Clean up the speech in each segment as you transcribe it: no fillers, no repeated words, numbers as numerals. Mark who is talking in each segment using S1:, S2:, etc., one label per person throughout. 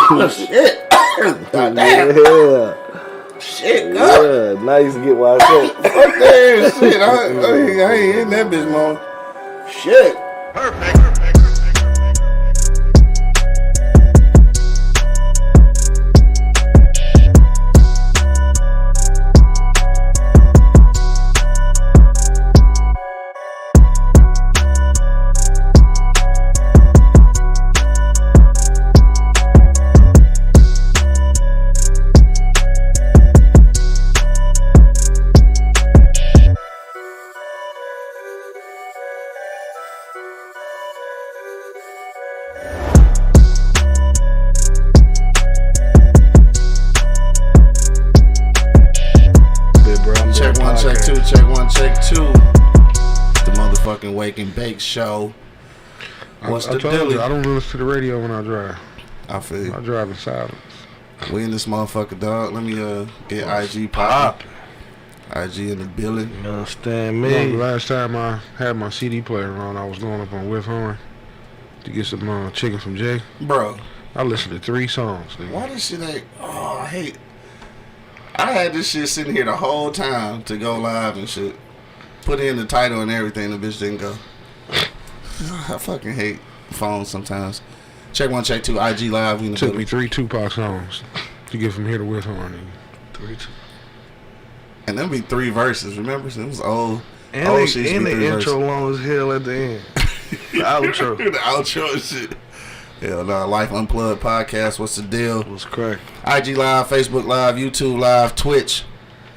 S1: Shit. God damn.
S2: Yeah.
S1: Shit, God.
S2: Yeah, now you can get washed up.
S1: Fuck that shit. I ain't in that bitch, man. Shit.
S3: Perfect.
S1: Check two. The motherfucking Wake and Bake Show. What's the deal?
S4: I don't listen to the radio when I drive.
S1: I feel you.
S4: I drive in silence.
S1: We in this motherfucker, dog. Let me get IG pop. IG in the building.
S2: You understand me?
S4: The last time I had my CD player on, I was going up on Whiff Horn to get some chicken from Jay.
S1: Bro.
S4: I listened to 3 songs. Nigga.
S1: Why this shit ain't... Oh, I hate... I had this shit sitting here the whole time to go live and shit. Put in the title and everything, the bitch didn't go. I fucking hate phones sometimes. Check one, check two, IG live.
S4: It took me 3 Tupac songs to get from here to Whiff Horn.
S2: 3
S1: And them be 3 verses, remember? So it was old.
S2: And
S1: old
S2: the intro
S1: verses.
S2: long as hell at the end. The outro.
S1: The outro and shit. Hell no, Life Unplugged podcast. What's the deal?
S2: What's crack?
S1: IG live, Facebook live, YouTube live, Twitch,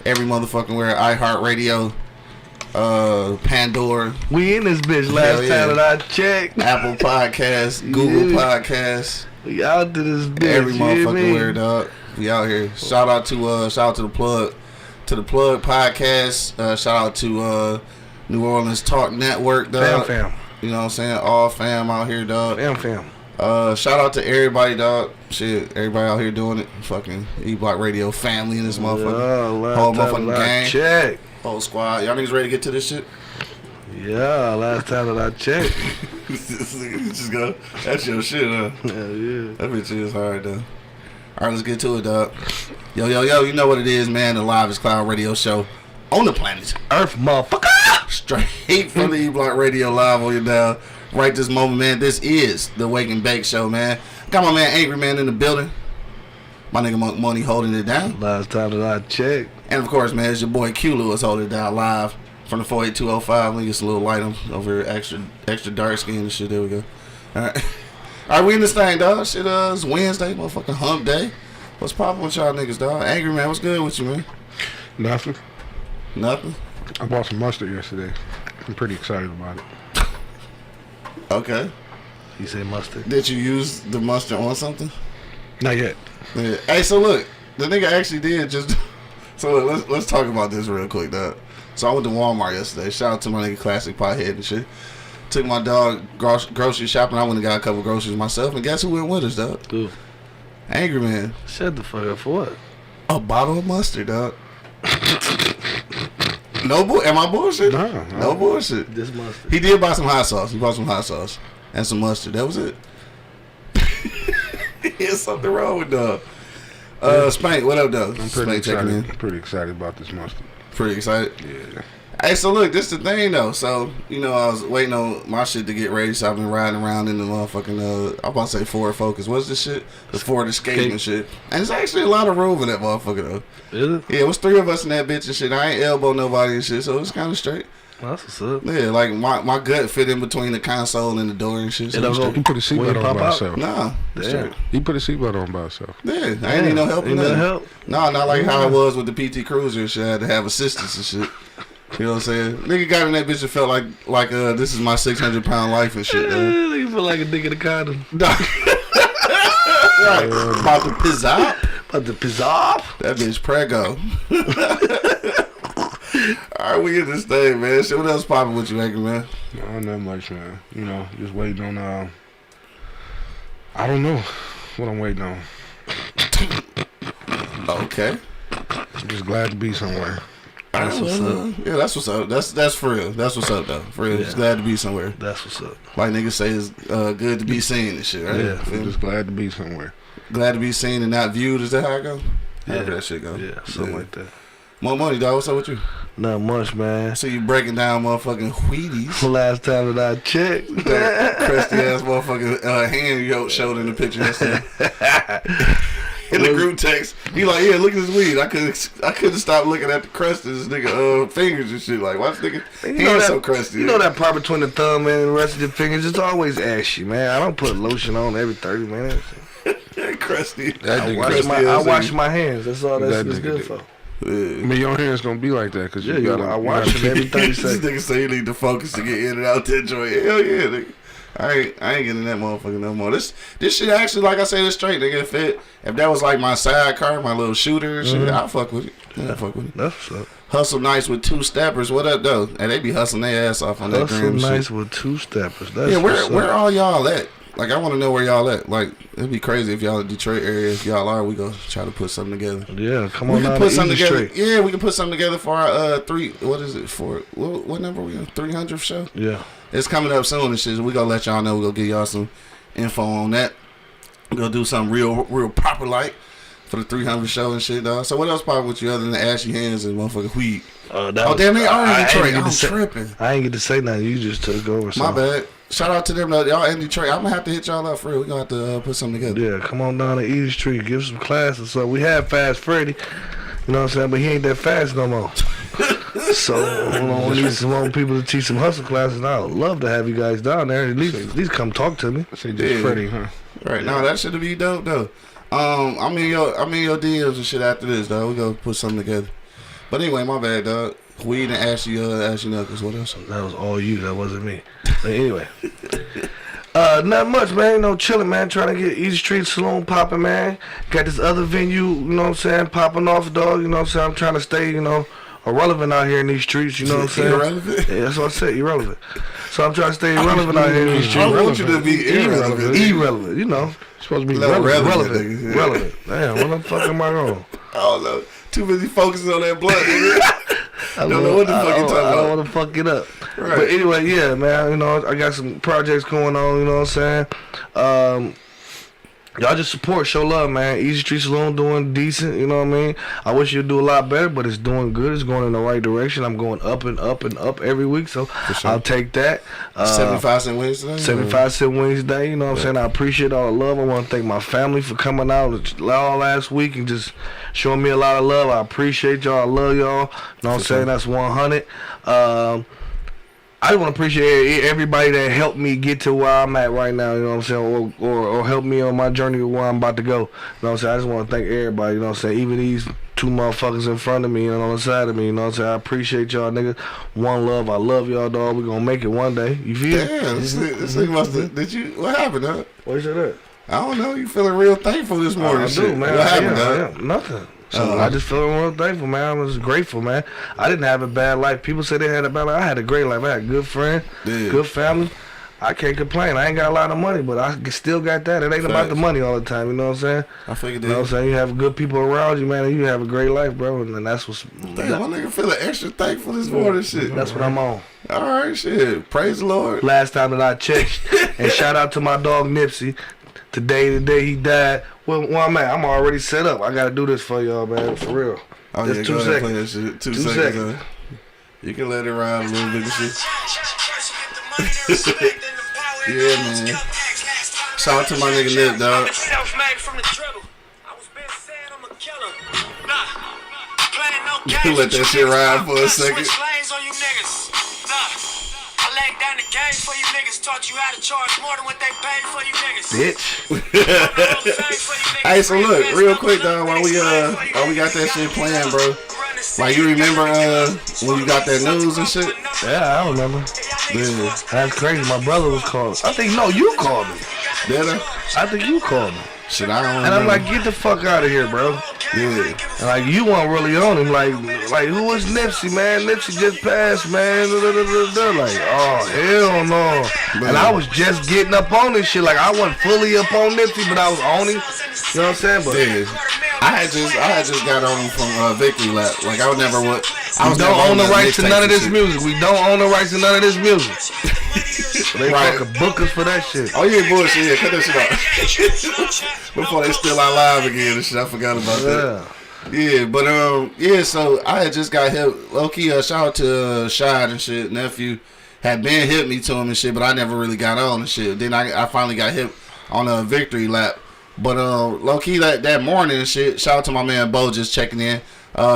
S1: every motherfucking where. iHeartRadio, Pandora.
S2: We in this bitch last time that I checked.
S1: Apple Podcasts, Google Podcasts.
S2: We out to this bitch.
S1: Every motherfucking where, dog. We out here. Shout out to the plug podcast. Shout out to New Orleans Talk Network, dog.
S2: Fam.
S1: You know what I'm saying? All fam out here, dog.
S2: Fam.
S1: Shout out to everybody, dog. Shit, everybody out here doing it. Fucking E-Block Radio family in this motherfucker. Whole motherfucking gang.
S2: Check.
S1: Whole squad. Y'all niggas ready to get to this shit?
S2: Yeah, last time that I checked.
S1: Just go. That's your shit, huh?
S2: Yeah.
S1: That bitch is hard, though. All right, let's get to it, dog. Yo, you know what it is, man. The Livest Cloud Radio Show on the planet
S2: Earth, motherfucker.
S1: Straight from the E-Block Radio live on your dial. Right this moment, man. This is the Wake and Bake Show, man. Got my man Angry Man in the building. My nigga Monk Money holding it down.
S2: Last time that I checked.
S1: And of course, man, it's your boy Q Lewis holding it down live from the 48205. Let me get a little light on over here, extra dark skin and shit. There we go. All right, we in this thing, dog. Shit, it's Wednesday, motherfucking hump day. What's poppin' with y'all niggas, dog? Angry Man, what's good with you, man?
S4: Nothing.
S1: I
S4: bought some mustard yesterday. I'm pretty excited about it.
S1: Okay.
S2: You say mustard?
S1: Did you use the mustard on something?
S4: Not yet.
S1: Yeah. Hey, so look, the nigga actually did just. So look, let's talk about this real quick, dog. So I went to Walmart yesterday. Shout out to my nigga Classic Pothead and shit. Took my dog grocery shopping. I went and got a couple groceries myself. And guess who went with us, dog?
S2: Who?
S1: Angry Man.
S2: Shut the fuck up for what?
S1: A bottle of mustard, dog. Am I bullshit? No bullshit.
S2: This mustard.
S1: He did buy some hot sauce. He bought some hot sauce and some mustard. That was it. There's something wrong with dog. Spank, what up, dog?
S4: I'm pretty excited. I'm pretty excited about this mustard.
S1: Pretty excited?
S4: Yeah.
S1: Hey, so look, this the thing though. So, you know, I was waiting on my shit to get ready, so I've been riding around in the motherfucking I'm about to say Ford Focus. What's this shit? The Ford Escape and shit. And it's actually a lot of room in that motherfucker though.
S2: Is it?
S1: Yeah, it was 3 of us in that bitch and shit. I ain't elbow nobody and shit, so it's kinda straight.
S2: That's what's up.
S1: Yeah, like my gut fit in between the console and the door and shit. So
S4: he put a seatbelt on by himself.
S1: Nah,
S2: damn.
S4: He put a seatbelt on by himself.
S1: Yeah, I ain't need no help.
S2: Ain't no help.
S1: Nah, not like how it was with the PT Cruiser and shit. I had to have assistance and shit. You know what I'm saying? Nigga got in that bitch and felt like this is my 600-pound life and shit.
S2: Nigga feel like a nigga in a condom.
S1: Right. About to piss up. That bitch prego. Alright, we get this thing, man. Shit, what else poppin' with you, Angry Man?
S4: No, not much, man. You know, just waiting on, I don't know what I'm waiting on.
S1: Okay.
S4: I'm just glad to be somewhere.
S2: That's what's up.
S1: Yeah, that's what's up. That's for real. That's what's up, though. For real.
S2: Yeah.
S1: Just glad to be somewhere.
S2: That's what's up.
S1: Like niggas say, it's good to be seen and shit, right?
S4: Yeah, I'm just glad to be somewhere.
S1: Glad to be seen and not viewed. Is that how it go?
S2: Yeah,
S1: that shit go.
S2: Yeah, something like that.
S1: More money, dog. What's up with you?
S2: Not much, man.
S1: So you breaking down motherfucking Wheaties.
S2: Last time that I checked,
S1: That crusty ass motherfucking hand you showed in the picture yesterday. In the group text, he like, yeah, look at this weed. I couldn't stop looking at the crust of this nigga fingers and shit. Like, why this nigga hands so crusty?
S2: You know that part between the thumb and the rest of your fingers, it's always ashy, man. I don't put lotion on every 30 minutes.
S1: Crusty.
S2: I wash my hands. That's all that shit's good for.
S4: I mean, your hands gonna be like that because
S2: I wash them every 30
S1: This
S2: seconds.
S1: nigga say you need to focus to get in and out that joint. Hell yeah, nigga. I ain't getting that motherfucker no more. This shit actually, like I said, it's straight. Nigga, if that was like my sidecar, my little shooter and shit, I'll fuck with it. Yeah, fuck with it.
S2: That's what's up.
S1: Hustle nice with two steppers. What up, though? And they be hustling their ass off on that gram
S2: Hustle nice
S1: shit.
S2: with two steppers. That's
S1: Yeah,
S2: what's
S1: where
S2: up.
S1: all y'all at? Like, I want to know where y'all at. Like, it'd be crazy if y'all in Detroit area. If y'all are, we go try to put something together.
S2: Yeah, come
S1: We
S2: on
S1: can
S2: down
S1: put
S2: to
S1: something
S2: Easy
S1: together.
S2: Street.
S1: Yeah, we can put something together for our what is it for? What number we on? 300th show.
S2: Yeah.
S1: It's coming up soon and shit. We gonna let y'all know. We gonna give y'all some info on that. We gonna do something real proper like for the 300 show and shit, dog. So what else poppin' with you other than the ashy hands and motherfucking weed? Oh damn, they are in Detroit. I'm tripping.
S2: I ain't get to say nothing. You just took over.
S1: My bad. Shout out to them though. Y'all in Detroit. I'm gonna have to hit y'all up for real. We gonna have to put something together.
S2: Yeah, come on down to Easy Street. Give some classes. So we had Fast Freddy. You know what I'm saying? But he ain't that fast no more. So we need some more people to teach some hustle classes. And I would love to have you guys down there. At least come talk to me.
S4: Say just Freddie, huh?
S1: Right. No, that should be dope though. I'm in your DMs and shit after this, dog. We gonna put something together. But anyway, my bad, dog. Weed and ashy knuckles. What else?
S2: That was all you. That wasn't me. But anyway. Not much, man. You know, chilling, man. Trying to get Easy Street Saloon popping, man. Got this other venue, you know what I'm saying, popping off, dog. You know what I'm saying? I'm trying to stay, you know, irrelevant out here in these streets, you know what I'm saying?
S1: Irrelevant?
S2: Yeah, that's what I said, irrelevant. So I'm trying to stay irrelevant out here in these streets.
S1: I want you to be irrelevant.
S2: Irrelevant, you know.
S4: Supposed to be
S2: Relevant. Relevant. Damn, what the fuck am I on?
S1: I don't know. Too busy focusing on that blunt, nigga. I don't know what the fuck you talking about.
S2: I don't want to fuck it up.
S1: Right.
S2: But anyway, yeah, man, you know, I got some projects going on, you know what I'm saying? Y'all just support, show love, man. Easy Street Saloon doing decent, you know what I mean? I wish you'd do a lot better, but it's doing good. It's going in the right direction. I'm going up and up and up every week, so sure. I'll take that.
S1: 75 cent Wednesday?
S2: 75 cent Wednesday, you know what I'm saying? I appreciate all the love. I want to thank my family for coming out all last week and just showing me a lot of love. I appreciate y'all. I love y'all. You know what I'm saying? That's 100. I just want to appreciate everybody that helped me get to where I'm at right now, you know what I'm saying, or help me on my journey to where I'm about to go. You know what I'm saying? I just want to thank everybody, you know what I'm saying, even these two motherfuckers in front of me and on the side of me, you know what I'm saying? I appreciate y'all, niggas. One love. I love y'all, dog. We gonna make it one day. You feel?
S1: Damn, this nigga must have, did you, what happened, huh?
S2: What you said that?
S1: I don't know, you feeling real thankful this morning.
S2: I do, man.
S1: What happened, dog?
S2: Nothing. So I just feel real thankful, man. I was grateful, man. I didn't have a bad life. People say they had a bad life. I had a great life. I had a good friend, good family. I can't complain. I ain't got a lot of money, but I still got that. It ain't about the money all the time, you know what I'm saying?
S1: I figured that.
S2: You know what I'm saying? You have good people around you, man, and you have a great life, bro. And that's what's...
S1: Damn, my nigga feeling extra thankful this morning, shit.
S2: That's what I'm on.
S1: All right, shit. Praise the Lord.
S2: Last time that I checked, and shout out to my dog Nipsey. Today, the day he died. Well, I'm at. I'm already set up. I gotta do this for y'all, man. For real.
S1: Oh,
S2: just
S1: yeah,
S2: 2
S1: go ahead and
S2: seconds.
S1: play that shit. 2
S2: 2
S1: seconds. You can let it ride a little bit and shit. Yeah, man. Shout out to my nigga Nip, dog. You let that shit ride for a second.
S3: Down the game for you niggas, taught you how to charge more than what they paid for you niggas.
S2: Bitch.
S1: Hey, so look, real quick, dog, while we got that shit playing, bro. Like, you remember when you got that news and shit?
S2: Yeah, I remember.
S1: Yeah.
S2: That's crazy. My brother was calling. I think you called me.
S1: Did I?
S2: I think you called me.
S1: Shit, I don't
S2: And I'm
S1: remember.
S2: like, get the fuck out of here, bro.
S1: Yeah.
S2: And like, you weren't really on him. Like who is Nipsey, man? Nipsey just passed, man. Like, oh, hell no.
S1: Man.
S2: And I was just getting up on this shit. Like, I wasn't fully up on Nipsey, but I was on him. You know what I'm saying? But
S1: Yeah. I had just got on him from Victory Lap. Like, I was
S2: we don't own the rights to none of this music. We don't own the rights to none of this music. They
S1: Right.
S2: fucking book us for that shit.
S1: Oh, yeah, bullshit. Yeah, cut that shit out. Before they still out live again and shit. I forgot about that. Yeah, but so I had just got hit. Low key, shout out to Shad and shit. Nephew had been hit me to him and shit, but I never really got on and shit. Then I finally got hit on a victory lap. But low key that morning and shit. Shout out to my man Bo just checking in.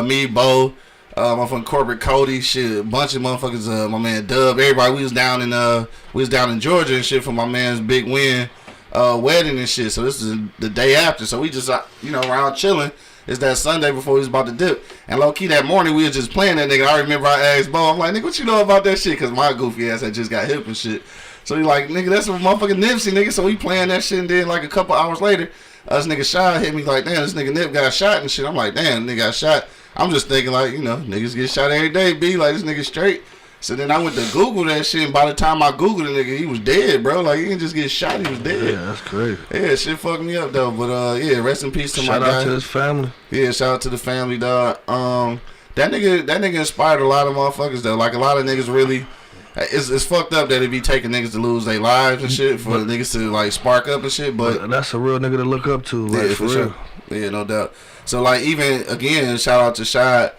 S1: Me, Bo, my fucking corporate Cody, shit, a bunch of motherfuckers. My man Dub, everybody. We was down in Georgia and shit for my man's big win wedding and shit. So this is the day after. So we just around chilling. It's that Sunday before we was about to dip. And low-key that morning, we was just playing that nigga. I remember I asked Bo, I'm like, nigga, what you know about that shit? Because my goofy ass had just got hip and shit. So he like, nigga, that's a motherfucking Nipsey, nigga. So we playing that shit, and then like a couple hours later, this nigga Shy hit me like, damn, this nigga Nip got shot and shit. I'm like, damn, nigga got shot. I'm just thinking like, niggas get shot every day, B. Like, this nigga straight. So then I went to Google that shit, and by the time I Googled the nigga, he was dead, bro. Like, he didn't just get shot, he was dead.
S2: Yeah, that's crazy.
S1: Yeah, shit fucked me up, though. But, yeah, rest in peace to my guy.
S2: Shout out to his family.
S1: Yeah, shout out to the family, dog. That nigga inspired a lot of motherfuckers, though. Like, a lot of niggas really... It's fucked up that it be taking niggas to lose their lives and shit for niggas to, like, spark up and shit, but...
S2: That's a real nigga to look up to, like,
S1: yeah,
S2: for real.
S1: sure. Yeah, no doubt. So, like, even, again, shout out to Shad.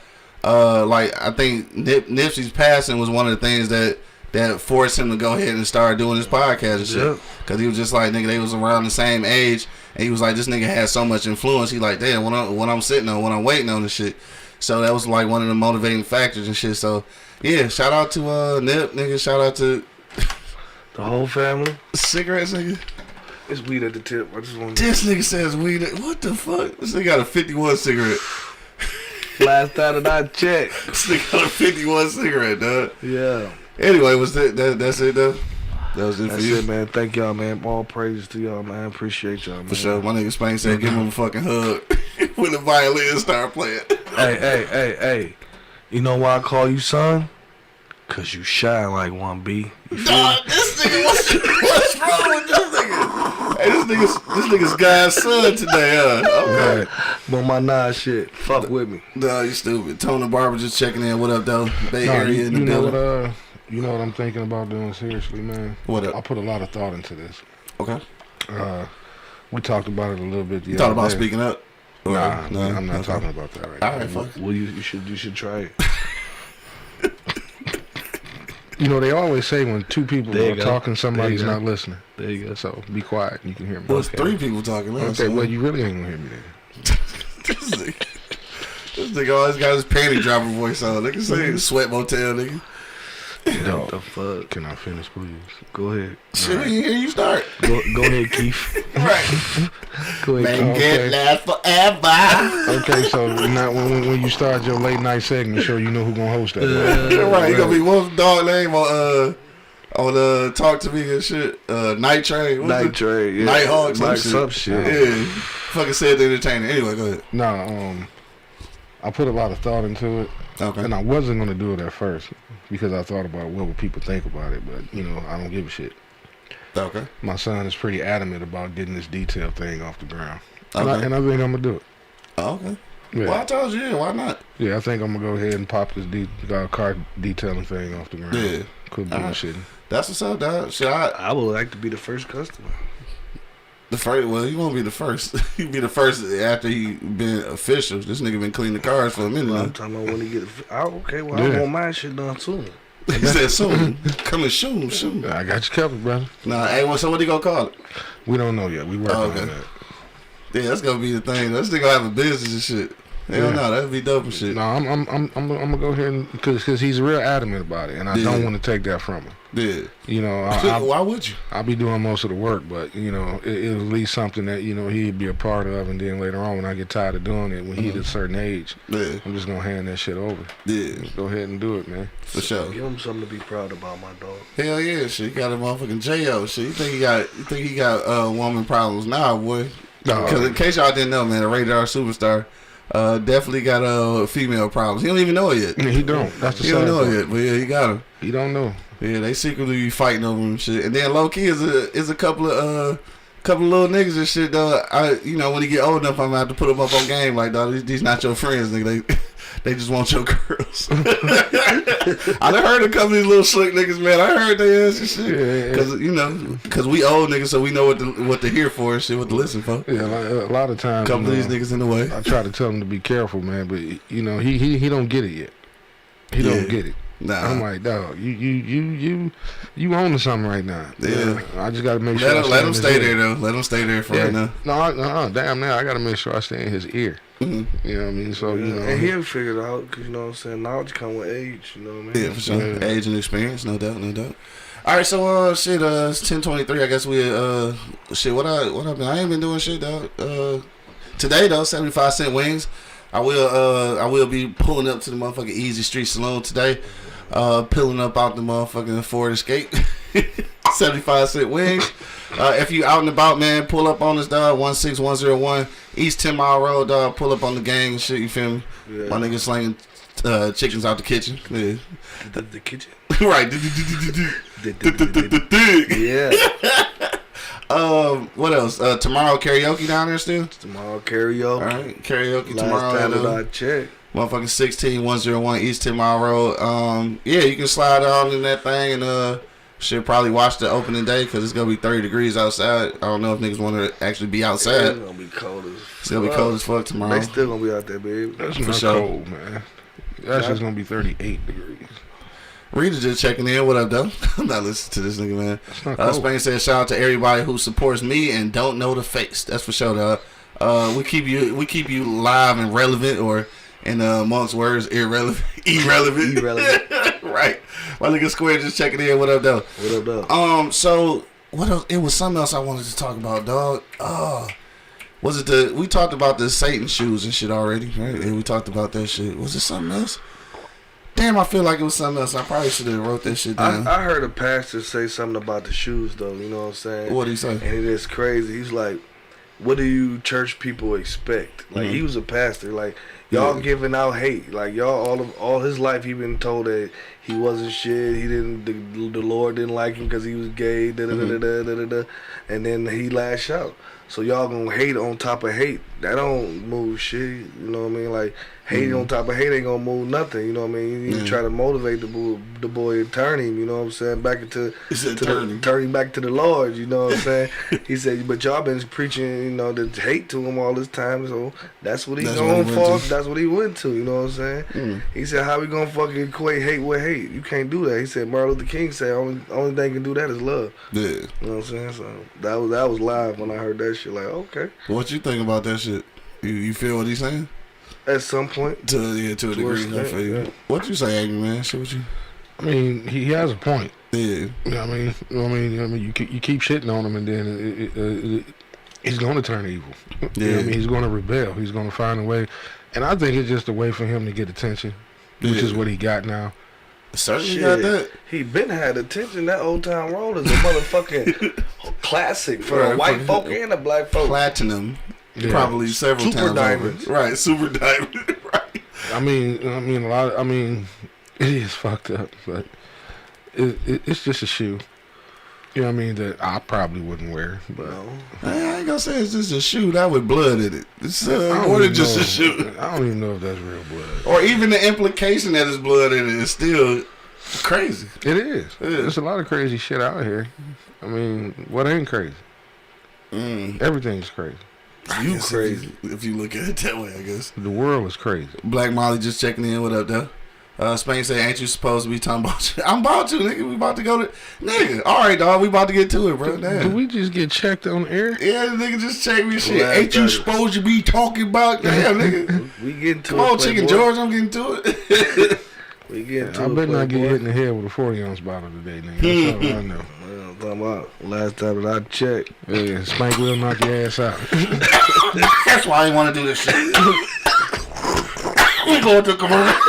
S1: Like, I think Nipsey's passing was one of the things that forced him to go ahead and start doing his podcast and shit. Because he was just like, nigga, they was around the same age. And he was like, this nigga had so much influence. He like, damn, what I'm sitting on, what I'm waiting on and shit. So that was like one of the motivating factors and shit. So, yeah, shout out to Nip, nigga. Shout out to
S2: the whole family.
S1: Cigarettes, nigga.
S2: It's weed at the tip. I just want
S1: This nigga says weed. What the fuck? This nigga got a 51 cigarette.
S2: last time that I checked.
S1: This nigga got a 51 cigarette, dog.
S2: Yeah.
S1: Anyway, that's it, though? That was it
S2: That's
S1: for you?
S2: it, man. Thank y'all, man. All praises to y'all, man. Appreciate y'all, man.
S1: For sure. My nigga Spain said give him a fucking hug when the violin start playing.
S2: Hey. You know why I call you son? Cause you shine like one, B. You feel
S1: Dog,
S2: me?
S1: this nigga, what's wrong with this nigga? Hey, this nigga's God's son today, huh? Okay.
S2: Right. But my nah shit. Fuck with me.
S1: Nah, you stupid. Tony Barber just checking in. What up, though? Bay
S4: No,
S1: Area in the building.
S4: you know what I'm thinking about doing seriously, man?
S1: What up?
S4: I put a lot of thought into this.
S1: Okay.
S4: We talked about it a little bit the
S1: You thought
S4: other
S1: about
S4: day.
S1: speaking up?
S4: Nah,
S1: No,
S4: I'm not
S1: okay.
S4: talking about that right
S1: All
S4: now.
S1: right, fuck.
S2: Well, you should try it.
S4: You know, they always say when two people
S2: There you
S4: are
S2: go.
S4: talking, somebody's
S2: There you go.
S4: not listening.
S2: There you go.
S4: So be quiet. You can hear me.
S1: Well, it's three people talking now.
S4: Okay,
S1: so-
S4: well, you really ain't gonna hear me then.
S1: This nigga always got his panty dropper voice on. Nigga say Sweat Motel, nigga.
S2: What the fuck?
S4: Can I finish, please?
S2: Go ahead.
S1: Shit, we hear you start.
S2: Go ahead, Keith.
S1: Right.
S2: Go ahead,
S1: Man,
S2: Keith.
S1: get last forever.
S4: Okay, so now when you start your late night segment, sure you know who gonna host that. Right?
S1: Right, you gonna be what's the dog name on Talk to Me and shit. Night Train. What's
S2: Night
S1: it?
S2: Train, yeah.
S1: Nighthawk,
S2: Some shit.
S1: Yeah. Fucking said the entertainer. Anyway, go ahead.
S4: No, I put a lot of thought into it,
S1: Okay.
S4: and I wasn't gonna do it at first because I thought about what would people think about it, but I don't give a shit.
S1: Okay.
S4: My son is pretty adamant about getting this detail thing off the ground,
S1: Okay.
S4: and I think I'm gonna do it.
S1: Okay.
S4: Yeah,
S1: Well, I told you, yeah, why not?
S4: yeah, I think I'm gonna go ahead and pop this car detailing thing off the ground.
S1: Yeah.
S4: Quit
S1: All right.
S4: bullshitting.
S1: That's what's up, dog. Shit,
S2: I would like to be the first customer.
S1: the first. Well, you won't be the first. You be the first after he been official. This nigga been cleaning the cars for a minute
S2: Well,
S1: now.
S2: I'm talking about when he get. Okay, well,
S4: Yeah.
S2: I want my shit done soon.
S1: He said soon. Coming soon.
S4: I got you covered, brother.
S1: Nah, hey, well, so what he gonna call it?
S4: We don't know yet. We working
S1: Oh, okay.
S4: on that.
S1: Yeah, that's gonna be the thing. This nigga gonna have a business and shit. Hell no, that'd be dope and shit.
S4: No, I'm gonna go ahead and because he's real adamant about it, and I
S1: Yeah.
S4: don't want to take that from him.
S1: Yeah. Why would you?
S4: I'll be doing most of the work, but it'll at least something that he'd be a part of, and then later on when I get tired of doing it, when he's at a certain age,
S1: Yeah.
S4: I'm just gonna hand that shit over.
S1: Yeah.
S4: Just go ahead and do it, man.
S1: For sure.
S2: Give him something to be proud about, my dog.
S1: Hell yeah, shit. He got a motherfucking J.O. shit. You think he got woman problems? Nah, boy.
S4: No.
S1: Because in case y'all didn't know, man, a rated R superstar definitely got female problems. He don't even know it yet.
S4: He don't. That's the
S1: He don't
S4: sad
S1: know
S4: part.
S1: it yet, but yeah, he got him.
S4: He don't know.
S1: Yeah, they secretly be fighting over him and shit. And then low key is a couple couple of little niggas and shit though. When he get old enough, I'm gonna have to put him up on game. Like, dog, these not your friends, nigga. They just want your girls. I done heard a couple of these little slick niggas, man. I heard they ass and shit. Cause we old niggas, so we know what to hear for and shit, what to listen for.
S4: Yeah, a lot of times.
S1: Couple of these niggas in the way.
S4: I try to tell him to be careful, man, but he don't get it yet. He don't get it.
S1: Nah.
S4: I'm like, dog, you on to something right now.
S1: Yeah.
S4: I just gotta make sure.
S1: Let him stay there though. Let him stay there for right now.
S4: No, damn now I gotta make sure I stay in his ear.
S1: Mm-hmm.
S4: You know what I mean? So
S2: and he'll figure it out because you know what I'm saying. Knowledge come with age. You know what I mean?
S1: Yeah, for sure. Yeah. Age and experience, no doubt. All right, so it's 10:23. I guess what I've been. I ain't been doing shit though. Today though, 75-cent wings. I will be pulling up to the motherfucking Easy Street Saloon today. Peeling up out the motherfucking Ford Escape. 75-cent wings. If you out and about, man, pull up on us, dog. 16101 East 10 Mile Road, dog. Pull up on the gang and shit. You feel me? Yeah. My niggas slanging chickens out the kitchen. Yeah.
S2: The kitchen.
S1: Right. Yeah. What else? Tomorrow karaoke down there still?
S2: Tomorrow karaoke. All
S1: right, karaoke
S2: last
S1: tomorrow.
S2: Last time that I checked.
S1: Motherfucking 16101 East 10 Mile Road. Yeah, you can slide on in that thing and should probably watch the opening day because it's gonna be 30 degrees outside. I don't know if niggas want to actually be outside.
S2: Yeah, it's gonna be cold as fuck.
S1: It's gonna be cold as fuck tomorrow.
S2: They still gonna be out there, baby.
S4: That's not cold, man. That's just gonna be 38 degrees.
S1: Rita just checking in. What up, though? I'm not listening to this nigga, man. Spain said, shout out to everybody who supports me and don't know the face. That's for sure, dog. We keep you live and relevant, or in Monk's words, irrelevant. Right. My nigga Square just checking in. What up, though?
S2: What up, though?
S1: So what else? It was something else I wanted to talk about, dog. Was it we talked about the Satan shoes and shit already, right? And we talked about that shit. Was it something else? Damn, I feel like it was something else. I probably should have wrote that shit down.
S2: I heard a pastor say something about the shoes, though. You know what I'm saying?
S1: What did he say?
S2: And it is crazy. He's like, what do you church people expect? Like, he was a pastor. Like, y'all giving out hate. Like, y'all, all his life, he been told that he wasn't shit. He didn't, the Lord didn't like him because he was gay. And then he lashed out. So y'all gonna hate on top of hate. That don't move shit. You know what I mean? Like, hate on top of hate ain't gonna move nothing. You know what I mean? You try to motivate the boy and turn him. You know what I'm saying? Back into turn him back to the Lord. You know what I'm saying? He said, but y'all been preaching, the hate to him all this time. So that's what he going for. That's what he went to. You know what I'm saying? He said, how we gonna fucking equate hate with hate? You can't do that. He said, Martin Luther King said, only thing can do that is love.
S1: Yeah.
S2: You know what I'm saying? So that was live when I heard that shit. Like, okay.
S1: What you think about that shit? You feel what he's saying?
S2: At some point.
S1: To a degree, I feel you. Yeah. What you say, angry man? Shit, what you?
S4: I mean, he has a point.
S1: Yeah.
S4: I mean, you keep shitting on him, and then he's going to turn evil.
S1: Yeah.
S4: I mean, he's going to rebel. He's going to find a way, and I think it's just a way for him to get attention, which is what he got now.
S1: Certainly got that.
S2: He been had attention. That Old Town Road is a motherfucking classic for the white folk and the black folk.
S1: Platinum. Yeah. Probably several
S2: super
S1: times
S2: diamonds.
S1: Over. Right, super diamond. Right.
S4: I mean, a lot. It is fucked up, but it's just a shoe. You know what I mean? That I probably wouldn't wear. But
S2: no.
S1: I ain't gonna say it's just a shoe that with blood in it. It's more than just a shoe.
S4: I don't even know if that's real blood.
S1: Or even the implication that it's blood in it is still crazy.
S4: It is. There's a lot of crazy shit out here. I mean, what ain't crazy? Everything's crazy.
S1: You crazy if you look at it that way, I guess.
S4: The world is crazy.
S1: Black Molly just checking in. What up, though? Spain said, ain't you supposed to be talking about you? I'm about to, nigga. We about to go to... Nigga, all right, dog. We about to get to it, bro.
S4: Did we just get checked on air?
S1: Yeah, the nigga just checked me shit. Ain't you supposed to be talking about... Damn, nigga.
S2: We getting to it,
S1: Come on, Chicken George. I'm getting to it.
S2: We getting to
S4: I
S2: it,
S4: better not get hit in the head with a 40-ounce bottle today, nigga. That's all I know.
S2: I'm talking about last time that I checked.
S4: Yeah, Spank will knock your ass out.
S1: That's why I didn't want to do this shit. We going to commercial.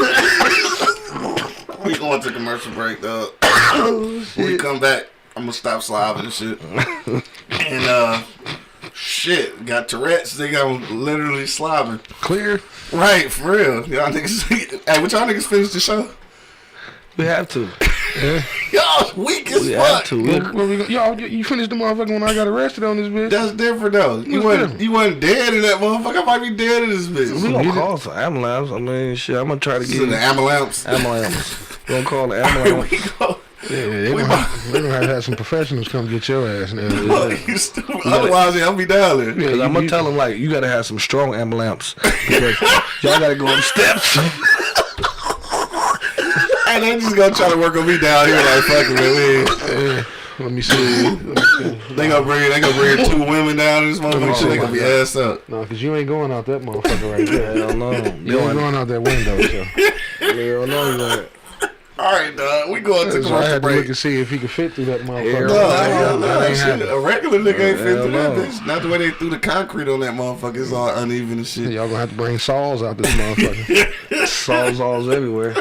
S1: We going to commercial break, dog. When we come back, I'm gonna stop slobbing and shit. And shit, got Tourette's. They got literally slobbing.
S4: Clear.
S1: Right, for real. Y'all niggas. Hey, what y'all niggas finish the show?
S2: We have to.
S1: Y'all weak as
S2: We have
S1: fuck.
S2: to.
S4: Y'all, you finished the motherfucker when I got arrested on this bitch.
S1: That's different though. You wasn't dead in that motherfucker. I might be dead in this bitch.
S2: We gonna call for ambulance. I mean, shit. I'm gonna try to get
S1: the ambulance.
S2: Ambulance. We gonna call the
S1: Alright,
S2: ambulance.
S1: we go.
S4: Yeah, they gonna have to have some professionals come get your ass now.
S1: Fuck, you stupid. Otherwise, I'll be down there.
S2: Cause I'm gonna tell them like you gotta have some strong ambulance because y'all gotta go up steps.
S1: And they just gonna try to work on me down here like fucking man.
S4: Let me see.
S1: They gonna bring 2 women down in this motherfucker. They gonna be ass up.
S4: No, cause you ain't going out that motherfucker right there.
S2: Hell no.
S4: You ain't going out that window. So.
S2: Hell no, you ain't.
S1: All right, dog. We going to
S4: So I
S1: commercial
S4: had to
S1: break.
S4: look and see if he could fit through that motherfucker.
S1: No, shit. A regular nigga ain't fit through that
S2: no.
S1: bitch. Not the way they threw the concrete on that motherfucker. It's all uneven and shit.
S4: Y'all gonna have to bring saws out this motherfucker.
S2: Sawzalls everywhere.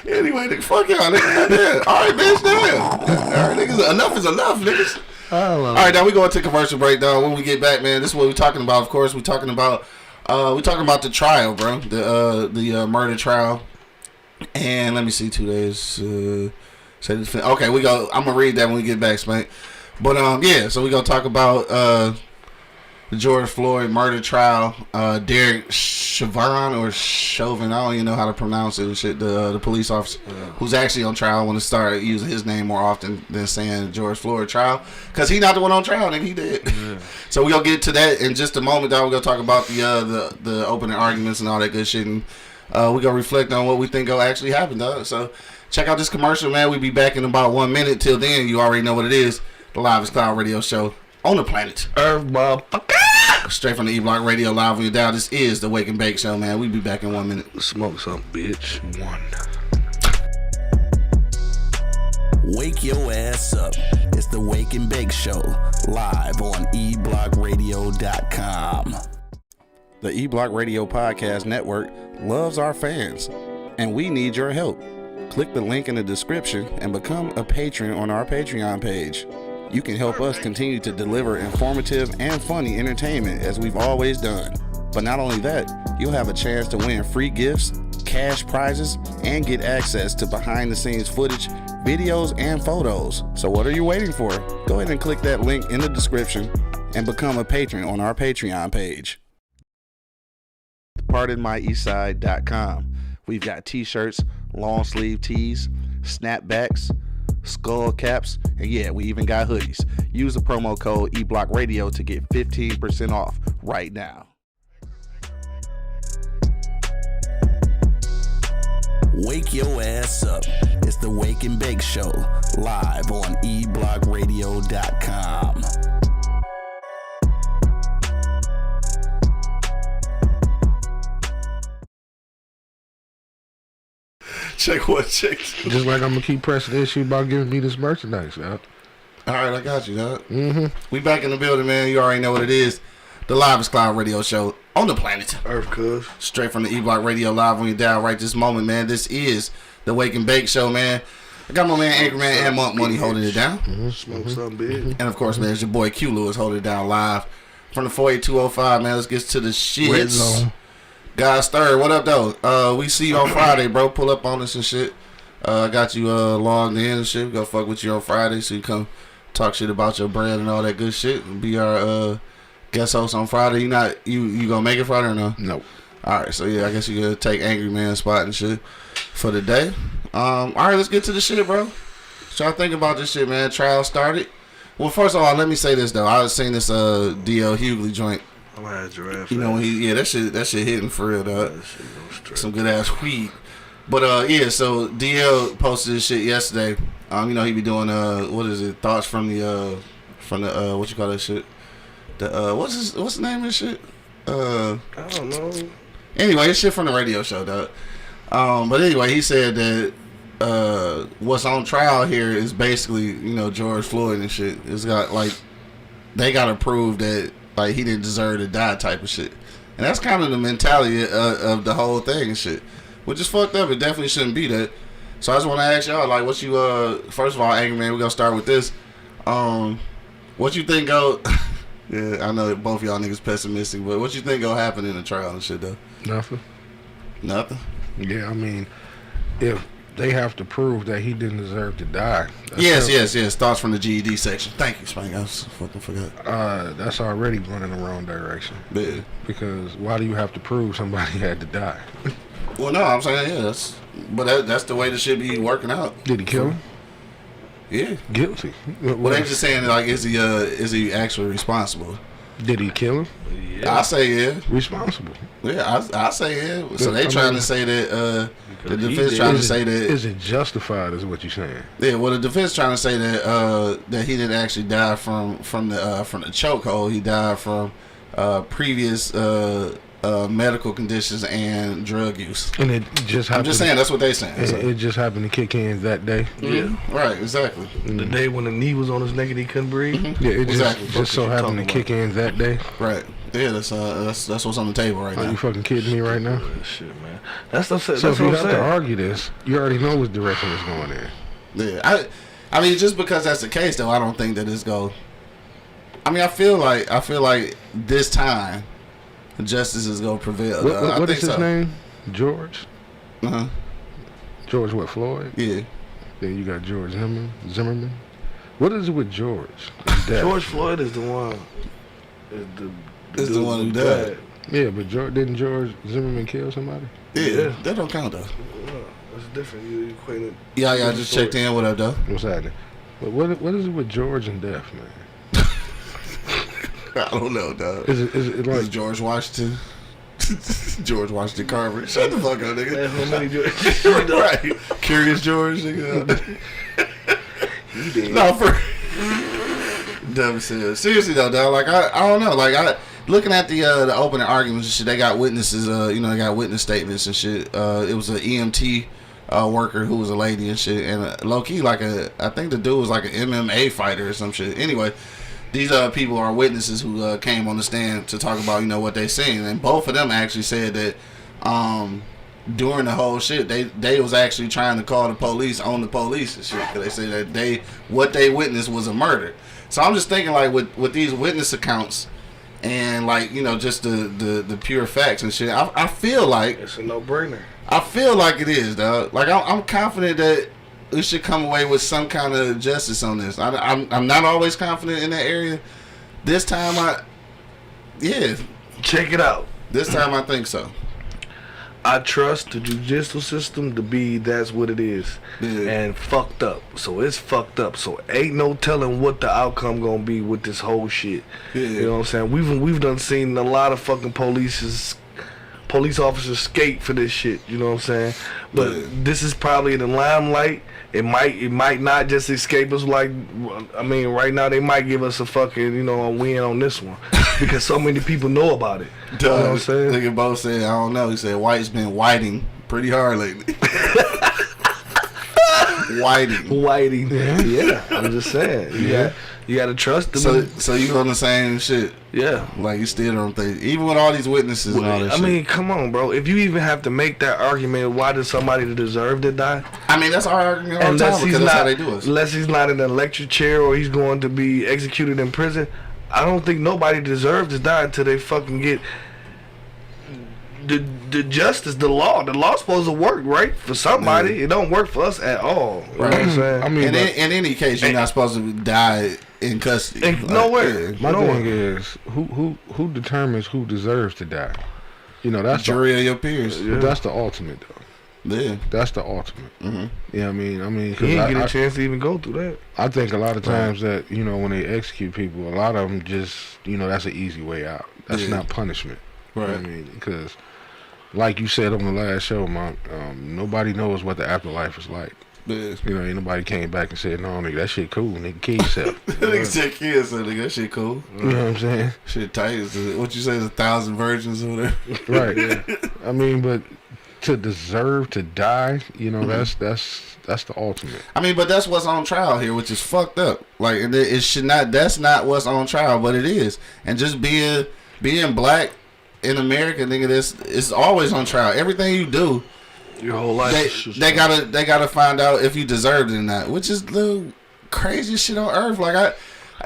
S1: Anyway, nigga, fuck y'all, nigga. Yeah. All right, bitch, damn. All right, niggas. Enough is enough, niggas. All right, now we going to commercial break, dog. When we get back, man, this is what we're talking about. Of course, we're talking about the trial, bro. The murder trial. And let me see, 2 days. Okay, we go. I'm gonna read that when we get back, Spank. But yeah. So we gonna talk about the George Floyd murder trial. Derek Chauvin or Chauvin, I don't even know how to pronounce it and shit. The police officer who's actually on trial. I want to start using his name more often than saying George Floyd trial, cause he's not the one on trial, nigga. He did. So we gonna get to that in just a moment. Dog. We gonna talk about the opening arguments and all that good shit. And we gonna reflect on what we think will actually happen, dog. So check out this commercial, man. We'll be back in about 1 minute. Till then, you already know what it is. The Live Cloud Radio Show on the planet
S2: Earth, motherfucker.
S1: Straight from the E-Block Radio Live on your dial. This is the Wake and Bake Show, man. We'll be back in 1 minute.
S2: Smoke something, bitch.
S5: Wake your ass up. It's the Wake and Bake Show, live on eblockradio.com. The E-Block Radio Podcast Network loves our fans, and we need your help. Click the link in the description and become a patron on our Patreon page. You can help us continue to deliver informative and funny entertainment as we've always done. But not only that, you'll have a chance to win free gifts, cash prizes, and get access to behind-the-scenes footage, videos, and photos. So what are you waiting for? Go ahead and click that link in the description and become a patron on our Patreon page. PardonMyEastside.com. We've got t-shirts, long sleeve tees, snapbacks, skull caps, and yeah, we even got hoodies. Use the promo code eBlockRadio to get 15% off right now. Wake your ass up. It's the Wake and Bake Show, live on eblockradio.com.
S1: Check 1, check 2.
S4: Just like I'm gonna keep pressing the issue about giving me this merchandise, y'all.
S1: All right, I got you, dog. We back in the building, man. You already know what it is. The Live Cloud Radio Show on the planet
S2: Earth, cuz.
S1: Straight from the E-Block Radio Live on your dial right this moment, man. This is the Wake and Bake Show, man. I got my man Anchorman and Monk Money holding it down.
S2: Smoke something big.
S1: And of course, man, it's your boy Q Lewis holding it down live from the 48205, man. Let's get to the shit.
S2: Red Zone.
S1: Guys, third, what up, though? We see you on Friday, bro. Pull up on us and shit. I got you logged in and shit. We gonna fuck with you on Friday, so you come talk shit about your brand and all that good shit. Be our guest host on Friday. You gonna make it Friday or no?
S4: Nope.
S1: All right, so yeah, I guess you gonna take Angry Man spot and shit for the day. All right, let's get to the shit, bro. What y'all think about this shit, man? Trial started. Well, first of all, let me say this though. I was seeing this D.L. Hughley joint.
S2: I'm gonna have giraffe.
S1: You know when that shit hitting for real, dog. Some good ass weed. But yeah, so DL posted this shit yesterday. You know he be doing what is it? Thoughts from the what you call that shit? The what's the name of this shit?
S2: I don't know.
S1: Anyway, it's shit from the radio show, dog. But anyway, he said that what's on trial here is basically, you know, George Floyd and shit. It's got like they gotta prove that like he didn't deserve to die type of shit. And that's kind of the mentality of the whole thing and shit. Which is fucked up. It definitely shouldn't be that. So I just want to ask y'all, like, what you first of all, Angry Man, we're gonna start with this. What you think go yeah, I know both y'all niggas pessimistic, but what you think gonna happen in the trial and shit though?
S4: Nothing.
S1: Nothing?
S4: Yeah, I mean, if they have to prove that he didn't deserve to die.
S1: Yes. Thoughts from the GED section. Thank you, Spank. I fucking forgot.
S4: That's already going in the wrong direction.
S1: Yeah.
S4: Because why do you have to prove somebody had to die?
S1: Well, no, I'm saying that's the way this shit be working out.
S4: Did he kill him?
S1: Yeah.
S4: Guilty.
S1: Well, they just saying like, is he actually responsible?
S4: Did he kill him?
S1: Yeah. I say yeah.
S4: Responsible.
S1: Yeah, I say yeah. So they trying to say that the defense trying to say that
S4: is it justified? Is what you're saying?
S1: Yeah. Well, the defense trying to say that that he didn't actually die from the chokehold. He died from previous medical conditions and drug use.
S4: And it just happened.
S1: I'm just saying that's what they saying.
S4: It just happened to kick in that day.
S1: Yeah. Right. Exactly.
S2: The day when the knee was on his neck and he couldn't breathe.
S1: Mm-hmm.
S4: Yeah. It
S1: exactly.
S4: just so happened to kick in that day.
S1: Right. Yeah. That's what's on the table right now.
S4: Are you fucking kidding me right now?
S2: Shit, man. That's what I'm saying.
S4: So if you have to argue this, you already know which direction it's going in.
S1: Yeah. I mean, just because that's the case, though, I don't think that it's go. I mean, I feel like this time, justice is gonna prevail.
S4: What is his name? George. George what? Floyd.
S1: Yeah.
S4: Then you got George Zimmerman. What is it with George?
S2: George Floyd is the one.
S1: Is the one who died.
S4: Yeah, but didn't George Zimmerman kill somebody?
S1: Yeah. That don't count though.
S2: Well, that's different. You equate it.
S1: Yeah. I just checked in. What up, though?
S4: What's happening? But what is it with George and death, man?
S1: I don't know, dog.
S4: Is it like
S1: George Washington? George Washington Carver. Shut the fuck up, nigga. Right. Curious George, nigga.
S2: He did.
S1: No, for dumb serious. Seriously though, dog. Like I don't know. Like looking at the opening arguments and shit, they got witnesses. They got witness statements and shit. It was an EMT worker who was a lady and shit, and low key I think the dude was like an MMA fighter or some shit. Anyway. These people are witnesses who came on the stand to talk about what they seen, and both of them actually said that during the whole shit they was actually trying to call the police on the police and shit, because they said that what they witnessed was a murder. So I'm just thinking like with these witness accounts and just the pure facts and shit, I feel like
S2: it's a no-brainer.
S1: I feel like it is, dog. Like I'm confident that we should come away with some kind of justice on this. I'm not always confident in that area. This time,
S2: check it out.
S1: This time, I think so.
S2: I trust the judicial system to be that's what it is, and fucked up. So it's fucked up. So ain't no telling what the outcome gonna be with this whole shit.
S1: Yeah.
S2: You know what I'm saying? We've done seen a lot of fucking police officers skate for this shit. You know what I'm saying? But this is probably in the limelight. It might not just escape us right now they might give us a fucking, a win on this one. Because so many people know about it.
S1: You know what I'm saying? Nigga both said, I don't know. He said White's been whiting pretty hard lately. Whiting.
S2: Yeah, I'm just saying. You gotta trust them.
S1: So you on the same shit?
S2: Yeah.
S1: Like you still don't think, even with all these witnesses and all that shit.
S2: I mean, come on, bro. If you even have to make that argument, why does somebody deserve to die?
S1: I mean, that's our argument all the time, because that's how they do it.
S2: Unless he's not in an electric chair or he's going to be executed in prison, I don't think nobody deserves to die until they fucking get the justice, the law. The law's supposed to work, right? For somebody. Yeah. It don't work for us at all. You know what I'm saying?
S4: I mean,
S1: in any case, you're not supposed to die in custody.
S2: Nowhere.
S4: My thing is, who determines who deserves to die? That's
S1: jury of your peers.
S4: Yeah. That's the ultimate, though.
S1: Yeah,
S4: that's the ultimate.
S1: Mm-hmm.
S4: Yeah, I mean,
S2: he didn't get a chance to even go through that.
S4: I think a lot of times that when they execute people, a lot of them just that's an easy way out. That's not punishment.
S1: Right.
S4: You know what I mean, because like you said on the last show, Monk, nobody knows what the afterlife is like.
S1: Yeah.
S4: Ain't nobody came back and said, no, nigga, that shit cool, nigga, kill yourself.
S1: Nigga said kill yourself, nigga, that shit cool.
S4: You know what I'm saying?
S1: Shit tight. What you say is 1,000 virgins or whatever.
S4: Right, yeah. I mean, but to deserve to die, that's the ultimate.
S1: I mean, but that's what's on trial here, which is fucked up. Like, it should not, that's not what's on trial, but it is. And just being black in America, nigga, it's always on trial. Everything you do,
S2: your whole life,
S1: they gotta find out if you deserved it or not, which is the craziest shit on earth. Like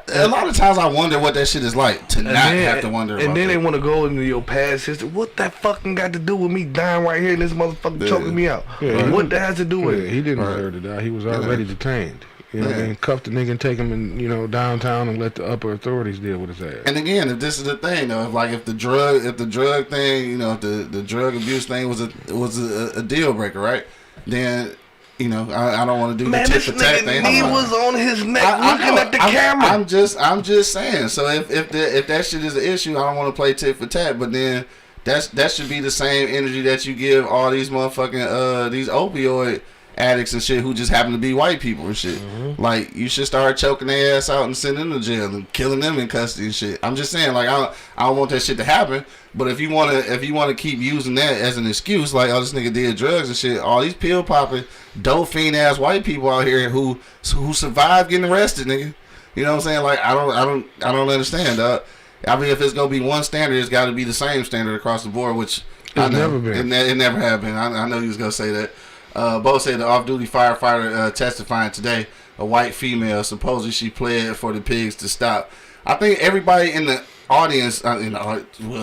S1: A lot of times I wonder what that shit is like to not have to wonder about
S2: And then
S1: that.
S2: they want to go into your past history. What that fucking got to do with me dying right here and this motherfucker choking me out?
S4: Yeah,
S2: What that has to do with it?
S4: He didn't deserve to die. He was already detained. You know what I mean? Cuff the nigga and take him in, downtown and let the upper authorities deal with his ass.
S1: And again, if this is the thing though, if the drug thing, if the drug abuse thing was a deal breaker, right? Then, I don't want to do the tit for tat thing.
S2: He was on his neck looking at the camera.
S1: I'm just saying. So if that shit is an issue, I don't want to play tit for tat. But then that should be the same energy that you give all these motherfucking these opioid addicts and shit who just happen to be white people and shit. Mm-hmm. Like, you should start choking their ass out and sending them to jail and killing them in custody and shit. I'm just saying, like, I don't want that shit to happen. But if you wanna keep using that as an excuse, like, oh, this nigga did drugs and shit, all these pill popping, dope fiend ass white people out here who survived getting arrested, nigga. You know what I'm saying? Like, I don't understand, dog. I mean, if it's gonna be one standard, it's got to be the same standard across the board, which
S4: it's never been.
S1: It never have been. I know you was gonna say that. Bo said the off-duty firefighter testifying today, a white female, supposedly she pled for the pigs to stop. I think everybody in the audience, that's what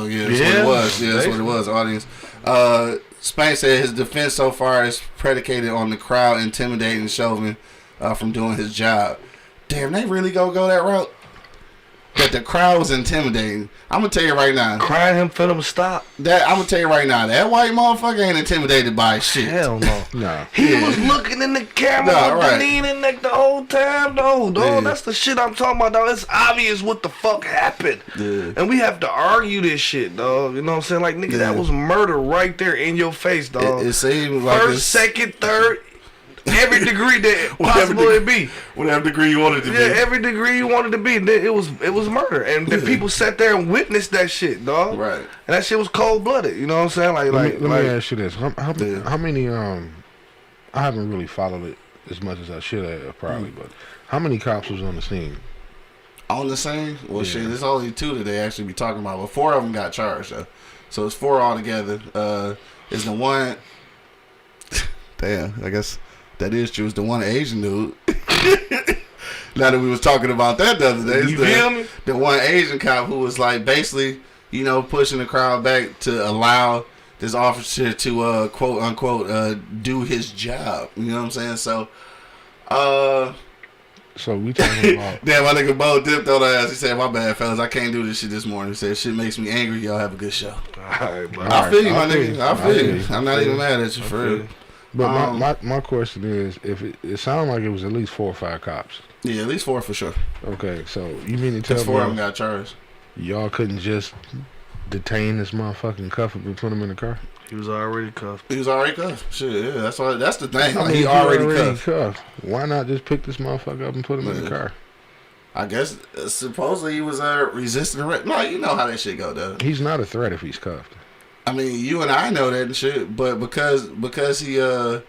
S1: it was. Yeah, that's what it was, audience. Spain said his defense so far is predicated on the crowd intimidating Chauvin from doing his job. Damn, they really go that route? That the crowd was intimidating. I'm gonna tell you right now.
S2: Crying him for them to stop.
S1: I'm gonna tell you right now. That white motherfucker ain't intimidated by shit.
S2: Hell no.
S4: No.
S2: He was looking in the camera with the knee in the neck the whole time, though. Dog, that's the shit I'm talking about, dog. It's obvious what the fuck happened. Yeah. And we have to argue this shit, dog. You know what I'm saying? Like, nigga, that was murder right there in your face, dog.
S1: It seemed like
S2: first, second, third. Every degree that possible it be.
S1: Whatever degree you wanted to be.
S2: Yeah, every degree you wanted to be. It was murder. And the people sat there and witnessed that shit, dog.
S1: Right.
S2: And that shit was cold blooded. You know what I'm saying?
S4: Let me ask you this. How many I haven't really followed it as much as I should have probably, but how many cops was on the scene?
S1: On the scene? Well, shit, there's only 2 that they actually be talking about. But 4 of them got charged, though. So it's 4 altogether. Is the one... Damn, I guess... That is true. It's the one Asian dude. Now that we was talking about that the other day.
S2: You feel me?
S1: The one Asian cop who was like basically, pushing the crowd back to allow this officer to quote unquote do his job. You know what I'm saying? So
S4: we talking about
S1: damn, my nigga Bo dipped on the ass. He said, "My bad, fellas, I can't do this shit this morning." He said, "Shit makes me angry. Y'all have a good show."
S2: All right, bro.
S1: I feel you, my nigga. I feel you. I'm not even mad at you for real.
S4: But my question is, if it sounded like it was at least 4 or 5 cops.
S1: Yeah, at least 4 for sure.
S4: Okay, so you mean to tell me
S1: 4 of them got charged?
S4: Y'all couldn't just detain this motherfucking cuff and put him in the car?
S2: He was already cuffed.
S1: He was already cuffed. Shit, yeah, that's the thing.
S4: I mean,
S1: he already cuffed.
S4: Why not just pick this motherfucker up and put him in the car?
S1: I guess supposedly he was resisting arrest. No, you know how that shit go, though.
S4: He's not a threat if he's cuffed.
S1: I mean, you and I know that and shit, but because he got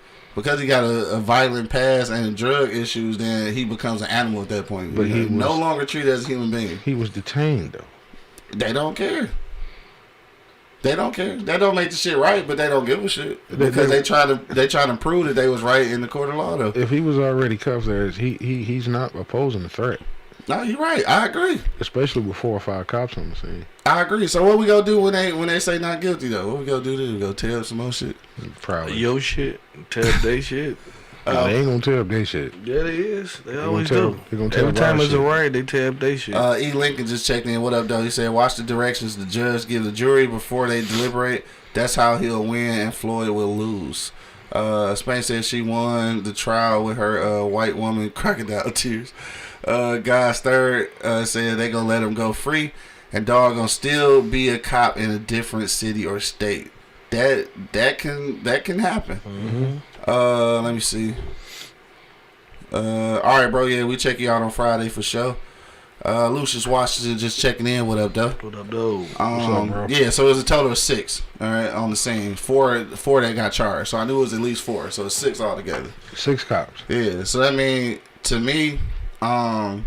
S1: a violent past and drug issues, then he becomes an animal at that point. But he no longer treated as a human being.
S4: He was detained though.
S1: They don't care. They don't care. That don't make the shit right, but they don't give a shit because they try to prove that they was right in the court of law though.
S4: If he was already cuffed there, he's not opposing the threat.
S1: No, you're right. I agree.
S4: Especially with 4 or 5 cops on the scene.
S1: I agree. So what we gonna do when they say not guilty though? What we gonna do then? We gonna tell some more shit?
S4: Probably.
S2: Yo shit. Tell they shit.
S4: They ain't gonna tell up they shit.
S2: Yeah, they is. They always do.
S4: Every
S2: time it's a riot, they tell up they shit.
S1: E. Lincoln just checked in. What up, though? He said, watch the directions the judge give the jury before they deliberate. That's how he'll win and Floyd will lose. Spain said she won the trial with her white woman crocodile tears. Guys third said they gonna let him go free, and dog gonna still be a cop in a different city or state. That can happen. Mm-hmm. Let me see. All right, bro. Yeah, we check you out on Friday for sure. Lucius Washington just checking in. What up, though?
S2: What up, though?
S1: What's up, bro? Yeah, so it was a total of 6. All right, on the scene. 4 that got charged. So I knew it was at least 4. So it's 6 altogether.
S4: 6 cops.
S1: Yeah. So that mean to me. All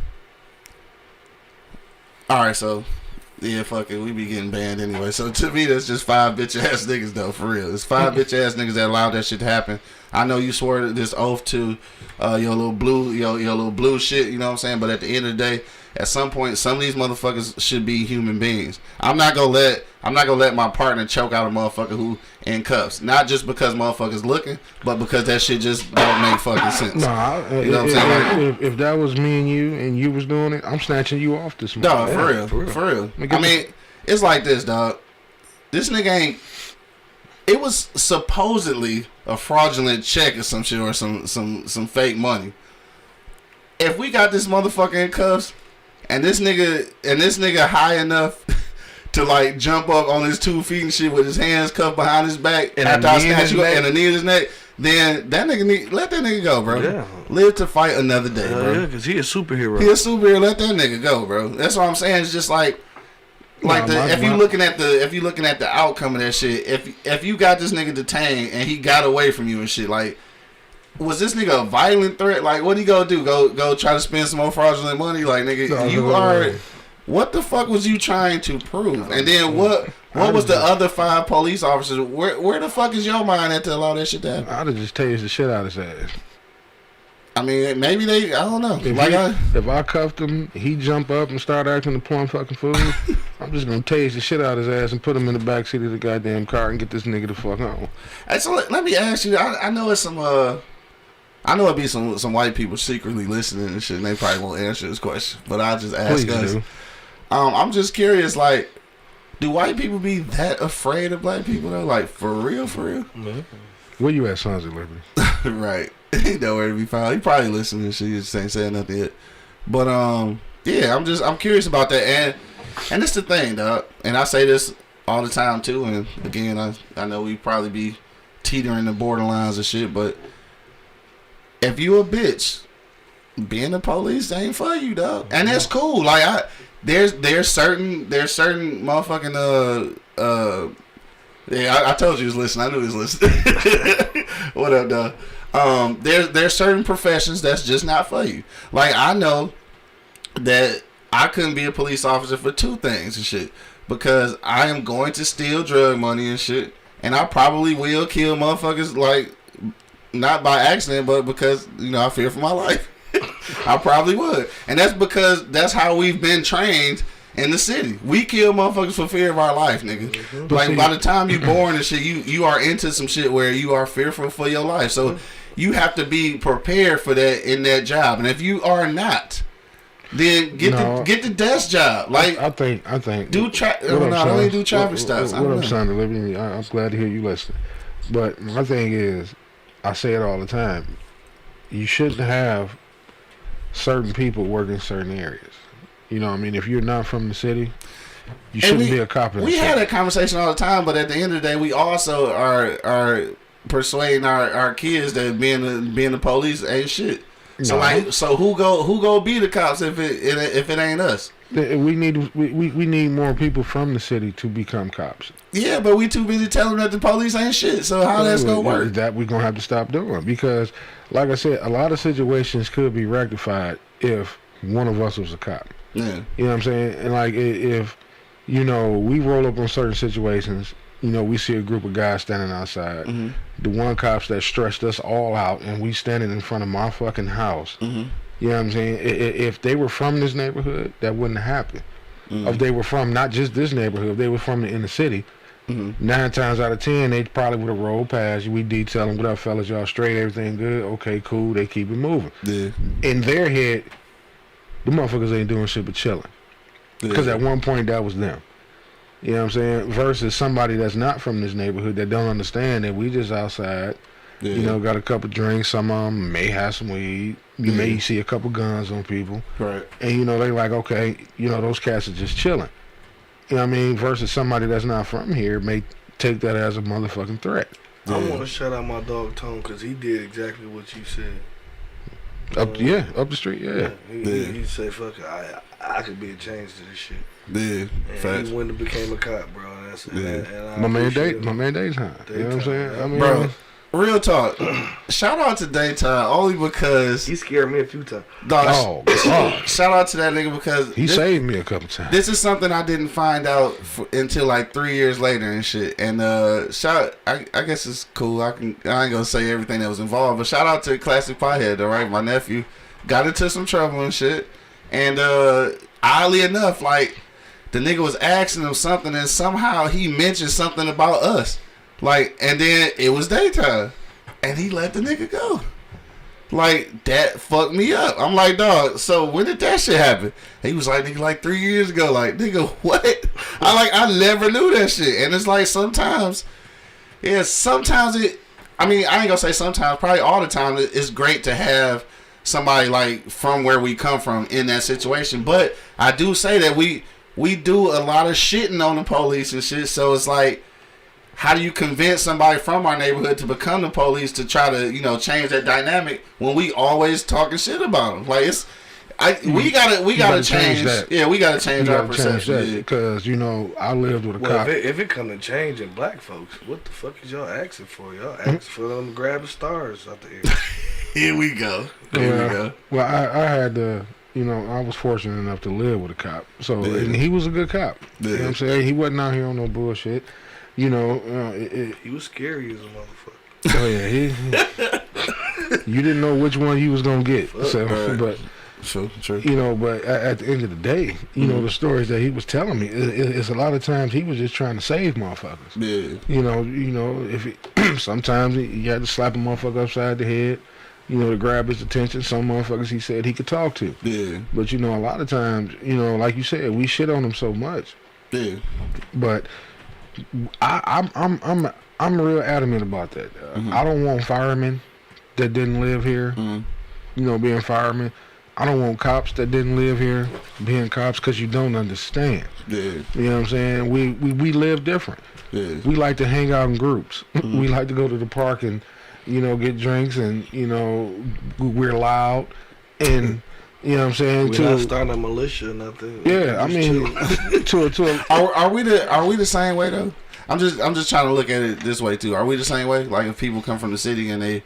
S1: right, so yeah, fuck it, we be getting banned anyway. So to me, that's just 5 bitch ass niggas though, for real. It's 5 bitch ass niggas that allowed that shit to happen. I know you swore this oath to your little blue shit, you know what I'm saying? But at the end of the day, at some point, some of these motherfuckers should be human beings. I'm not gonna let my partner choke out a motherfucker who in cuffs. Not just because motherfuckers looking, but because that shit just don't make fucking sense.
S4: Nah,
S1: you know what I'm saying?
S4: If that was me and you was doing it, I'm snatching you off this morning.
S1: No, for real. I mean, it's like this, dog. This nigga ain't. It was supposedly a fraudulent check or some shit or some fake money. If we got this motherfucker in cuffs and this nigga high enough to like jump up on his 2 feet and shit with his hands cuffed behind his back and after I snatch you and a knee in his neck, then that nigga let that nigga go, bro.
S2: Yeah.
S1: Live to fight another day, bro.
S2: Yeah, because he a superhero.
S1: He a superhero. Let that nigga go, bro. That's what I'm saying. It's just like if you looking at the outcome of that shit, if you got this nigga detained and he got away from you and shit, like, was this nigga a violent threat? Like, what he gonna do? Go try to spend some more fraudulent money? Like, nigga, what the fuck was you trying to prove? And then what was the other 5 police officers? Where the fuck is your mind at to allow that shit to happen?
S4: I'd have just tased the shit out of his ass.
S1: I mean, maybe I don't know.
S4: If I cuffed him, he jump up and start acting the plum fucking fool, I'm just gonna tase the shit out of his ass and put him in the back seat of the goddamn car and get this nigga the fuck on.
S1: Hey, so let me ask you. I know it's some. I know it'd be some white people secretly listening and shit, and they probably won't answer this question. But I'll just ask us.
S4: Do.
S1: I'm just curious, like, do white people be that afraid of black people though? Like, for real?
S2: Mm-hmm.
S4: Where you at, Sons of Liberty?
S1: Right. He know where to be found. He probably listening and shit. He just ain't saying nothing yet. But yeah, I'm curious about that. And it's the thing, dog. And I say this all the time too. And again, I know we probably be teetering the borderlines of shit, but if you a bitch, being the police ain't for you, dog. And that's cool. Like there's certain motherfucking yeah, I told you he was listening. I knew he was listening. What up, dog? There's certain professions that's just not for you. Like, I know that I couldn't be a police officer for 2 things and shit. Because I am going to steal drug money and shit. And I probably will kill motherfuckers, like, not by accident, but because, I fear for my life. I probably would. And that's because that's how we've been trained in the city. We kill motherfuckers for fear of our life, nigga. Mm-hmm. Like, by the time you born and shit, you are into some shit where you are fearful for your life. So you have to be prepared for that in that job. And if you are not, then get the desk job. Like,
S4: I think
S1: do don't do traffic stops.
S4: What I'm saying, Olivia, I'm glad to hear you listening. But my thing is, I say it all the time. You shouldn't have certain people work in certain areas. You know what I mean? If you're not from the city, you shouldn't be a cop in the city. We had
S1: that conversation all the time, but at the end of the day, we also are persuading our kids that being the police ain't shit. So who go be the cops if it ain't us?
S4: We need more people from the city to become cops.
S1: Yeah, but we too busy telling them that the police ain't shit. So how that's gonna work?
S4: That we're gonna have to stop doing, because, like I said, a lot of situations could be rectified if one of us was a cop.
S1: Yeah.
S4: You know what I'm saying? And like, if we roll up on certain situations, we see a group of guys standing outside. Mm-hmm. The one cops that stressed us all out, and we standing in front of my fucking house. Mm-hmm. You know what I'm saying? If they were from this neighborhood, that wouldn't happen. Mm-hmm. If they were from not just this neighborhood, if they were from the inner city, 9 times out of 10, they probably would have rolled past you. We detail them, what up, fellas, y'all straight, everything good? Okay, cool. They keep it moving.
S1: Yeah.
S4: In their head, the motherfuckers ain't doing shit but chilling. Because at one point, that was them. You know what I'm saying? Versus somebody that's not from this neighborhood that don't understand that we just outside, got a couple drinks. Some of them may have some weed. You may see a couple guns on people.
S1: Right.
S4: And, they like, okay, those cats are just chilling. You know what I mean? Versus somebody that's not from here may take that as a motherfucking threat.
S2: I want to shout out my dog Tone, because he did exactly what you said.
S4: Up the street, yeah.
S2: He said, "Fuck it, I could be a change to this shit."
S1: Yeah,
S2: and he went and became a cop, bro.
S4: My man Daytime. You know what I'm saying? I mean,
S1: bro, real talk. Shout out to Daytime only because
S2: he scared me a few times.
S1: Dog, shout out to that nigga because
S4: he saved me a couple times.
S1: This is something I didn't find out until like 3 years later and shit. And I guess it's cool. I ain't gonna say everything that was involved, but shout out to Classic Pothead, all right? My nephew got into some trouble and shit, and oddly enough, like the nigga was asking him something, and somehow he mentioned something about us. Like, and then it was daytime, and he let the nigga go. Like, that fucked me up. I'm like, dog, so when did that shit happen? He was like, nigga, like 3 years ago. Like, nigga, what? I never knew that shit. And it's like sometimes it, I mean, I ain't gonna say sometimes, probably all the time, it's great to have somebody like from where we come from in that situation. But I do say that we do a lot of shitting on the police and shit. So it's like, how do you convince somebody from our neighborhood to become the police to try to, you know, change that dynamic when we always talking shit about them? Like, we gotta change
S4: that.
S1: Yeah, we gotta change our perception.
S4: Because, you know, I lived with a cop.
S2: If it come to changing black folks, what the fuck is y'all asking for? Y'all asking for them to grab the stars out there.
S1: Here we go. Here we go.
S4: Well, I had to, you know, I was fortunate enough to live with a cop. So, and he was a good cop.
S1: Yeah.
S4: You know what I'm saying? He wasn't out here on no bullshit. You know,
S2: he was scary as a motherfucker.
S4: Oh yeah, you didn't know which one you was gonna get. So,
S1: right.
S4: But
S1: True.
S4: you know, but at the end of the day, you know, the stories that he was telling me, it's a lot of times he was just trying to save motherfuckers.
S1: Yeah.
S4: You know, if sometimes he had to slap a motherfucker upside the head, you know, to grab his attention. Some motherfuckers he said he could talk to.
S1: Yeah.
S4: But you know, a lot of times, you know, like you said, we shit on him so much.
S1: Yeah.
S4: But I'm real adamant about that. I don't want firemen that didn't live here, you know, being firemen. I don't want cops that didn't live here being cops, because you don't understand.
S1: Yeah.
S4: You know what I'm saying? We live different.
S1: Yeah.
S4: We like to hang out in groups. We like to go to the park and, you know, get drinks, and, you know, we're loud, and you know what I'm saying?
S2: We're not starting a militia or nothing.
S4: Yeah, I mean,
S1: Are we the same way though? I'm just trying to look at it this way too. Are we the same way? Like, if people come from the city and they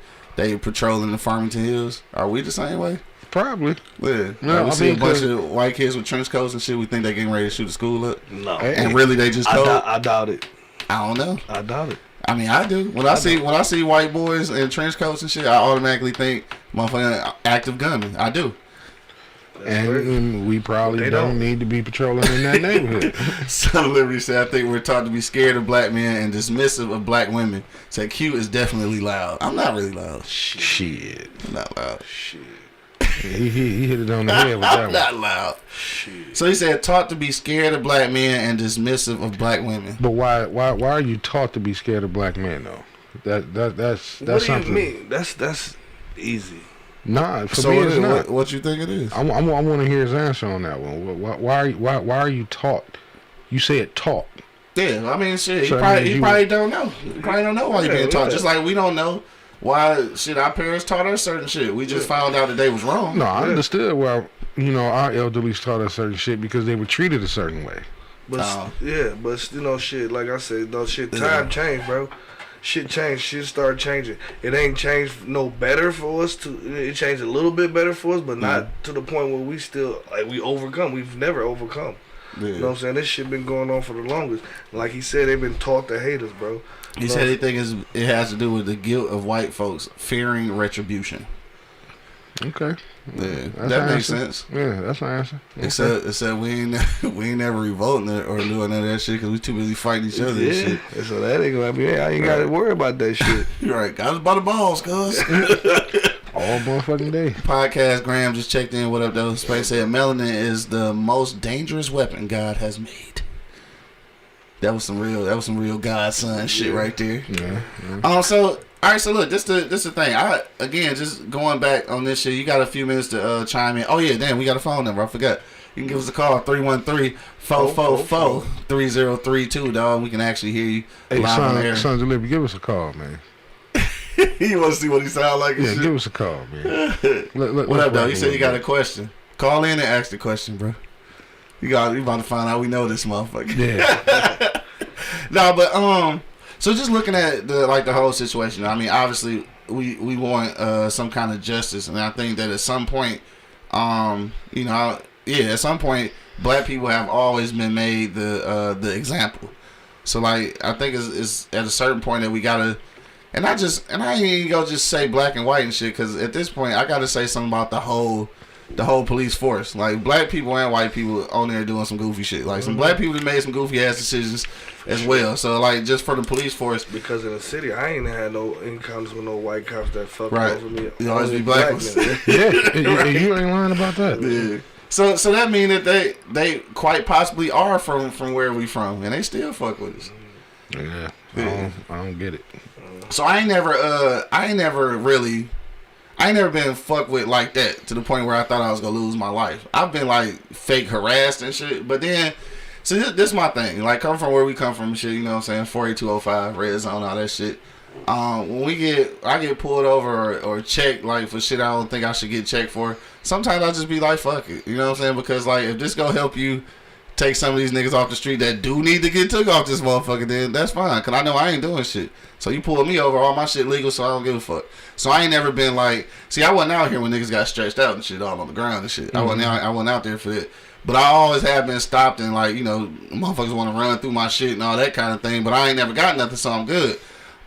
S1: patrolling the Farmington Hills, are we the same way?
S4: Probably.
S1: Yeah.
S4: No,
S1: Like, we
S4: I
S1: see a
S4: mean,
S1: bunch of white kids with trench coats and shit. We think they getting ready to shoot the school up.
S2: No.
S1: And really they just told.
S2: I doubt it.
S1: I don't know.
S2: I doubt it.
S1: I mean, I do. When I see white boys in trench coats and shit, I automatically think motherfucking active gunmen. I do.
S4: And we probably don't need to be patrolling in that neighborhood.
S1: Son of Liberty said, I think we're taught to be scared of black men and dismissive of black women. Said Q is definitely loud. I'm not really loud.
S4: Shit.
S1: I'm not loud.
S2: Shit.
S4: He hit it on the head with that
S1: I'm
S4: one.
S1: not loud.
S2: Shit.
S1: So he said, taught to be scared of black men and dismissive of black women.
S4: But why are you taught to be scared of black men though? That's
S2: What do
S4: something.
S2: you mean? That's easy.
S4: Nah, for
S1: So
S4: me it's not.
S1: what you think it is?
S4: I want to hear his answer on that one. Why are you taught? You said taught.
S1: Yeah, I mean, shit.
S4: So
S1: He probably don't know. He probably don't know why he being taught.
S2: yeah.
S1: Just like we don't know why shit our parents taught us certain shit. We just found out that they was wrong.
S4: No, I understood why, you know, our elderlies taught us certain shit because they were treated a certain way.
S2: But but you know, shit. Like I said, no shit. Time changed, bro. Shit changed. Shit started changing. It ain't changed no better for us. It changed a little bit better for us, but not to the point where we still we overcome. We've never overcome.
S1: Yeah.
S2: You know what I'm saying? This shit been going on for the longest. Like he said, they've been taught to hate us, bro.
S1: He said he thinks it has to do with the guilt of white folks fearing retribution.
S4: Okay.
S1: Yeah,
S4: That's
S1: that
S4: an
S1: makes
S4: answer.
S1: sense.
S4: Yeah, that's an answer.
S1: It said we ain't never revolting or doing none of that shit because we too busy fighting each other and
S2: Yeah.
S1: shit.
S2: And so that ain't gonna be. I ain't gotta worry about that shit.
S1: You're right. Got us by the balls, cuz.
S4: All motherfucking day.
S1: Podcast Graham just checked in. What up, though? Space said melanin is the most dangerous weapon God has made. That was some real godson shit right there.
S4: Yeah.
S1: So all right, so look, this the thing. Again, just going back on this shit. You got a few minutes to chime in. Oh yeah, damn, we got a phone number. I forgot. You can give us a call 313-444-3032, dog. We can actually hear you
S4: Hey,
S1: live on air.
S4: Sons of Liberty, give us a call, man.
S1: You want to see what he sound like? And
S4: Yeah,
S1: shit?
S4: give us a call, man.
S1: What up, though? You said you got a question. Call in and ask the question, bro. You about to find out we know this motherfucker.
S4: Yeah.
S1: No, but so just looking at the whole situation. I mean, obviously we want some kind of justice, and I think that at some point, at some point, black people have always been made the example. So like, I think it's at a certain point that we gotta. And I ain't even gonna just say black and white and shit, because at this point I gotta say something about the whole the whole police force. Like black people and white people on there doing some goofy shit. Like some black people that made some goofy ass decisions as well. So like just for the police force.
S2: Because in the city, I ain't had no encounters with no white cops that fucked over me.
S1: You always be black ones.
S4: Yeah, you ain't lying about that.
S1: Yeah. So that mean that they quite possibly are from where we from, and they still fuck with us.
S4: Yeah, I don't get it.
S1: So I ain't never been fucked with like that to the point where I thought I was gonna lose my life. I've been like fake harassed and shit, but then so this my thing. Like come from where we come from and shit, you know what I'm saying? 48205, red zone, all that shit. When I get pulled over or checked like for shit I don't think I should get checked for. Sometimes I just be like, fuck it, you know what I'm saying? Because like if this gonna help you take some of these niggas off the street that do need to get took off this motherfucker, then that's fine. Cause I know I ain't doing shit. So you pull me over, all my shit legal, so I don't give a fuck. So I ain't never been like, see, I wasn't out here when niggas got stretched out and shit all on the ground and shit. Mm-hmm. I wasn't out there for that. But I always have been stopped and like, you know, motherfuckers want to run through my shit and all that kind of thing. But I ain't never got nothing, so I'm good.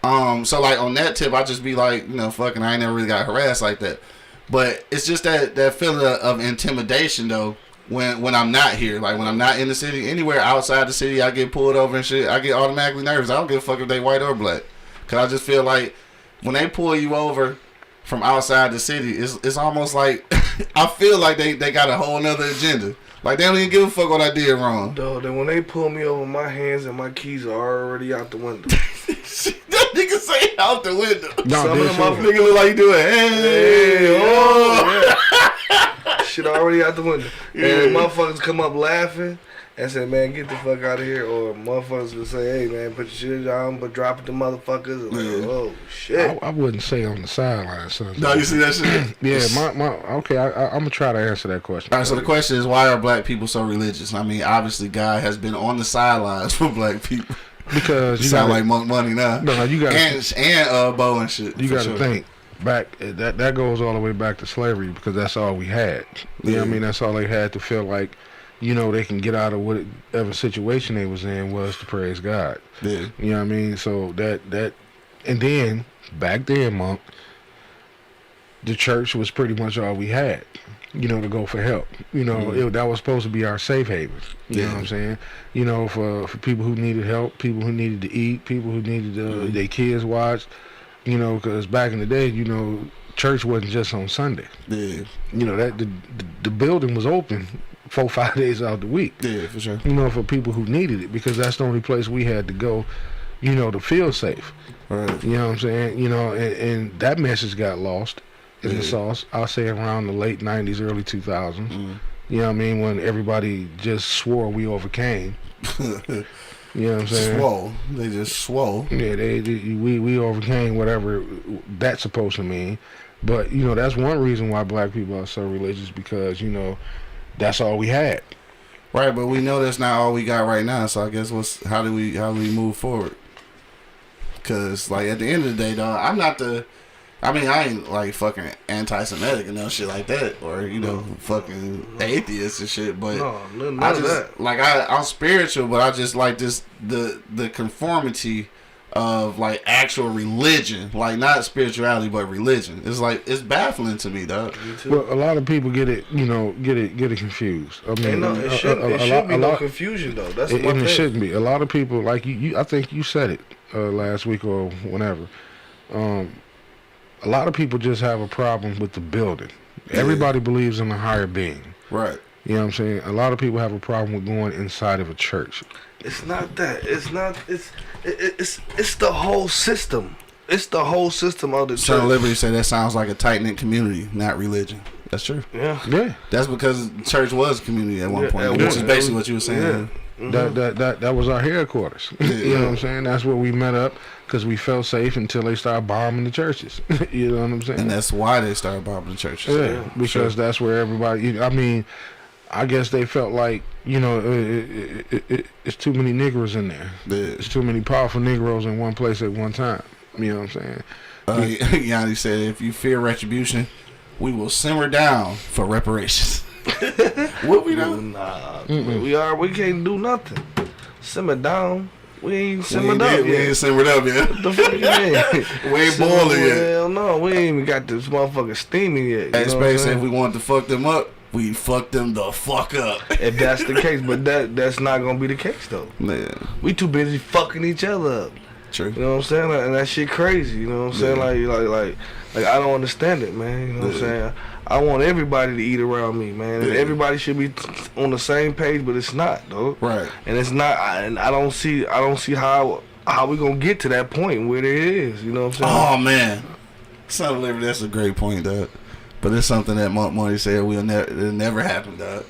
S1: So like on that tip, I just be like, you know, fucking, I ain't never really got harassed like that. But it's just that feeling of intimidation though. When I'm not here, like when I'm not in the city, anywhere outside the city, I get pulled over and shit. I get automatically nervous. I don't give a fuck if they white or black, cause I just feel like when they pull you over from outside the city, it's almost like I feel like they got a whole nother agenda. Like they don't even give a fuck what I did wrong.
S2: Dog, then when they pull me over, my hands and my keys are already out the window.
S1: That nigga say out the window.
S4: No,
S1: some of them motherfuckers look like you doing. Hey,
S2: oh. Yeah. Shit already out the window. Yeah. And motherfuckers come up laughing and say, man, get the fuck out of here. Or motherfuckers will say, hey, man, put your shit down, but drop it to motherfuckers. And like, oh, shit.
S4: I wouldn't say on the sideline, son.
S1: No, you see that shit?
S4: Yeah, okay, I'm going to try to answer that question.
S1: All right, so the question is, why are black people so religious? I mean, obviously, God has been on the sidelines for black people.
S4: Because you
S1: sound like Monk Money now.
S4: No, you got
S1: and Bo and shit.
S4: You got to think back. That goes all the way back to slavery because that's all we had. You know what I mean? That's all they had to feel like, you know, they can get out of whatever situation they was in was to praise God.
S1: Yeah.
S4: You know what I mean? So that and then back then, Monk, the church was pretty much all we had. You know, to go for help. You know, that was supposed to be our safe haven. You know what I'm saying? You know, for people who needed help, people who needed to eat, people who needed their kids watched. You know, because back in the day, you know, church wasn't just on Sunday.
S1: Yeah.
S4: You know, that the building was open 4-5 days out the week.
S1: Yeah, for sure.
S4: You know, for people who needed it, because that's the only place we had to go, you know, to feel safe.
S1: Right.
S4: You know what I'm saying? You know, and that message got lost in the sauce. I'll say around the late 90s, early 2000s. You know what I mean? When everybody just swore we overcame. You know what I'm saying?
S1: Swole. They just swole.
S4: Yeah, we overcame whatever that's supposed to mean. But, you know, that's one reason why black people are so religious, because, you know, that's all we had.
S1: Right, but we know that's not all we got right now. So I guess how do we move forward? Because, like, at the end of the day, dog, I ain't like fucking anti-Semitic and no shit like that, or you know, fucking atheists and shit. But
S2: none
S1: I
S2: of
S1: just
S2: that.
S1: like I'm spiritual, but I just like this the conformity of like actual religion, like not spirituality but religion. It's like it's baffling to me, dog.
S4: Well, a lot of people get it confused. I mean,
S2: it shouldn't be no confusion though. That's my thing.
S4: It shouldn't be. A lot of people, like you I think you said it last week or whenever. A lot of people just have a problem with the building. Everybody believes in a higher being.
S1: Right.
S4: You know what I'm saying? A lot of people have a problem with going inside of a church.
S2: It's not that. It's not. It's the whole system. It's the whole system of the church.
S1: Son of Liberty said that sounds like a tight-knit community, not religion. That's true.
S2: Yeah.
S1: That's because church was a community at one point, which is basically what you were saying.
S2: Yeah.
S4: That was our headquarters. You know what I'm saying? That's where we met up because we felt safe until they started bombing the churches. You know what I'm saying?
S1: And that's why they started bombing the churches.
S4: Yeah, because that's where everybody. I mean, I guess they felt like, you know, it's too many Negroes in there. It's too many powerful Negroes in one place at one time. You know what I'm saying?
S1: Yanni said, if you fear retribution, we will simmer down for reparations. What we do?
S2: Nah, we can't do nothing. Simmer down. We ain't simmered up
S1: We
S2: yet.
S1: ain't simmered up yet.
S2: What the fuck you mean?
S1: We ain't boiling yet.
S2: Hell no, we ain't even got this motherfucker steaming yet.
S1: Hey,
S2: You know what I'm
S1: Space,
S2: saying?
S1: if we wanted to fuck them up, we fuck them the fuck up.
S2: If that's the case, but that's not gonna be the case though.
S1: Man,
S2: We too busy fucking each other up.
S1: true.
S2: You know what I'm saying? Like, and that shit crazy. You know what I'm saying? Like I don't understand it, man. You know what I'm saying? I want everybody to eat around me, man. And everybody should be on the same page, but it's not, though.
S1: Right.
S2: And it's not. And I don't see how we gonna get to that point where it is. You know what I'm saying?
S1: Oh man, Son of Liberty, that's a great point, dog. But it's something that Monk Money said it'll never happen, dog.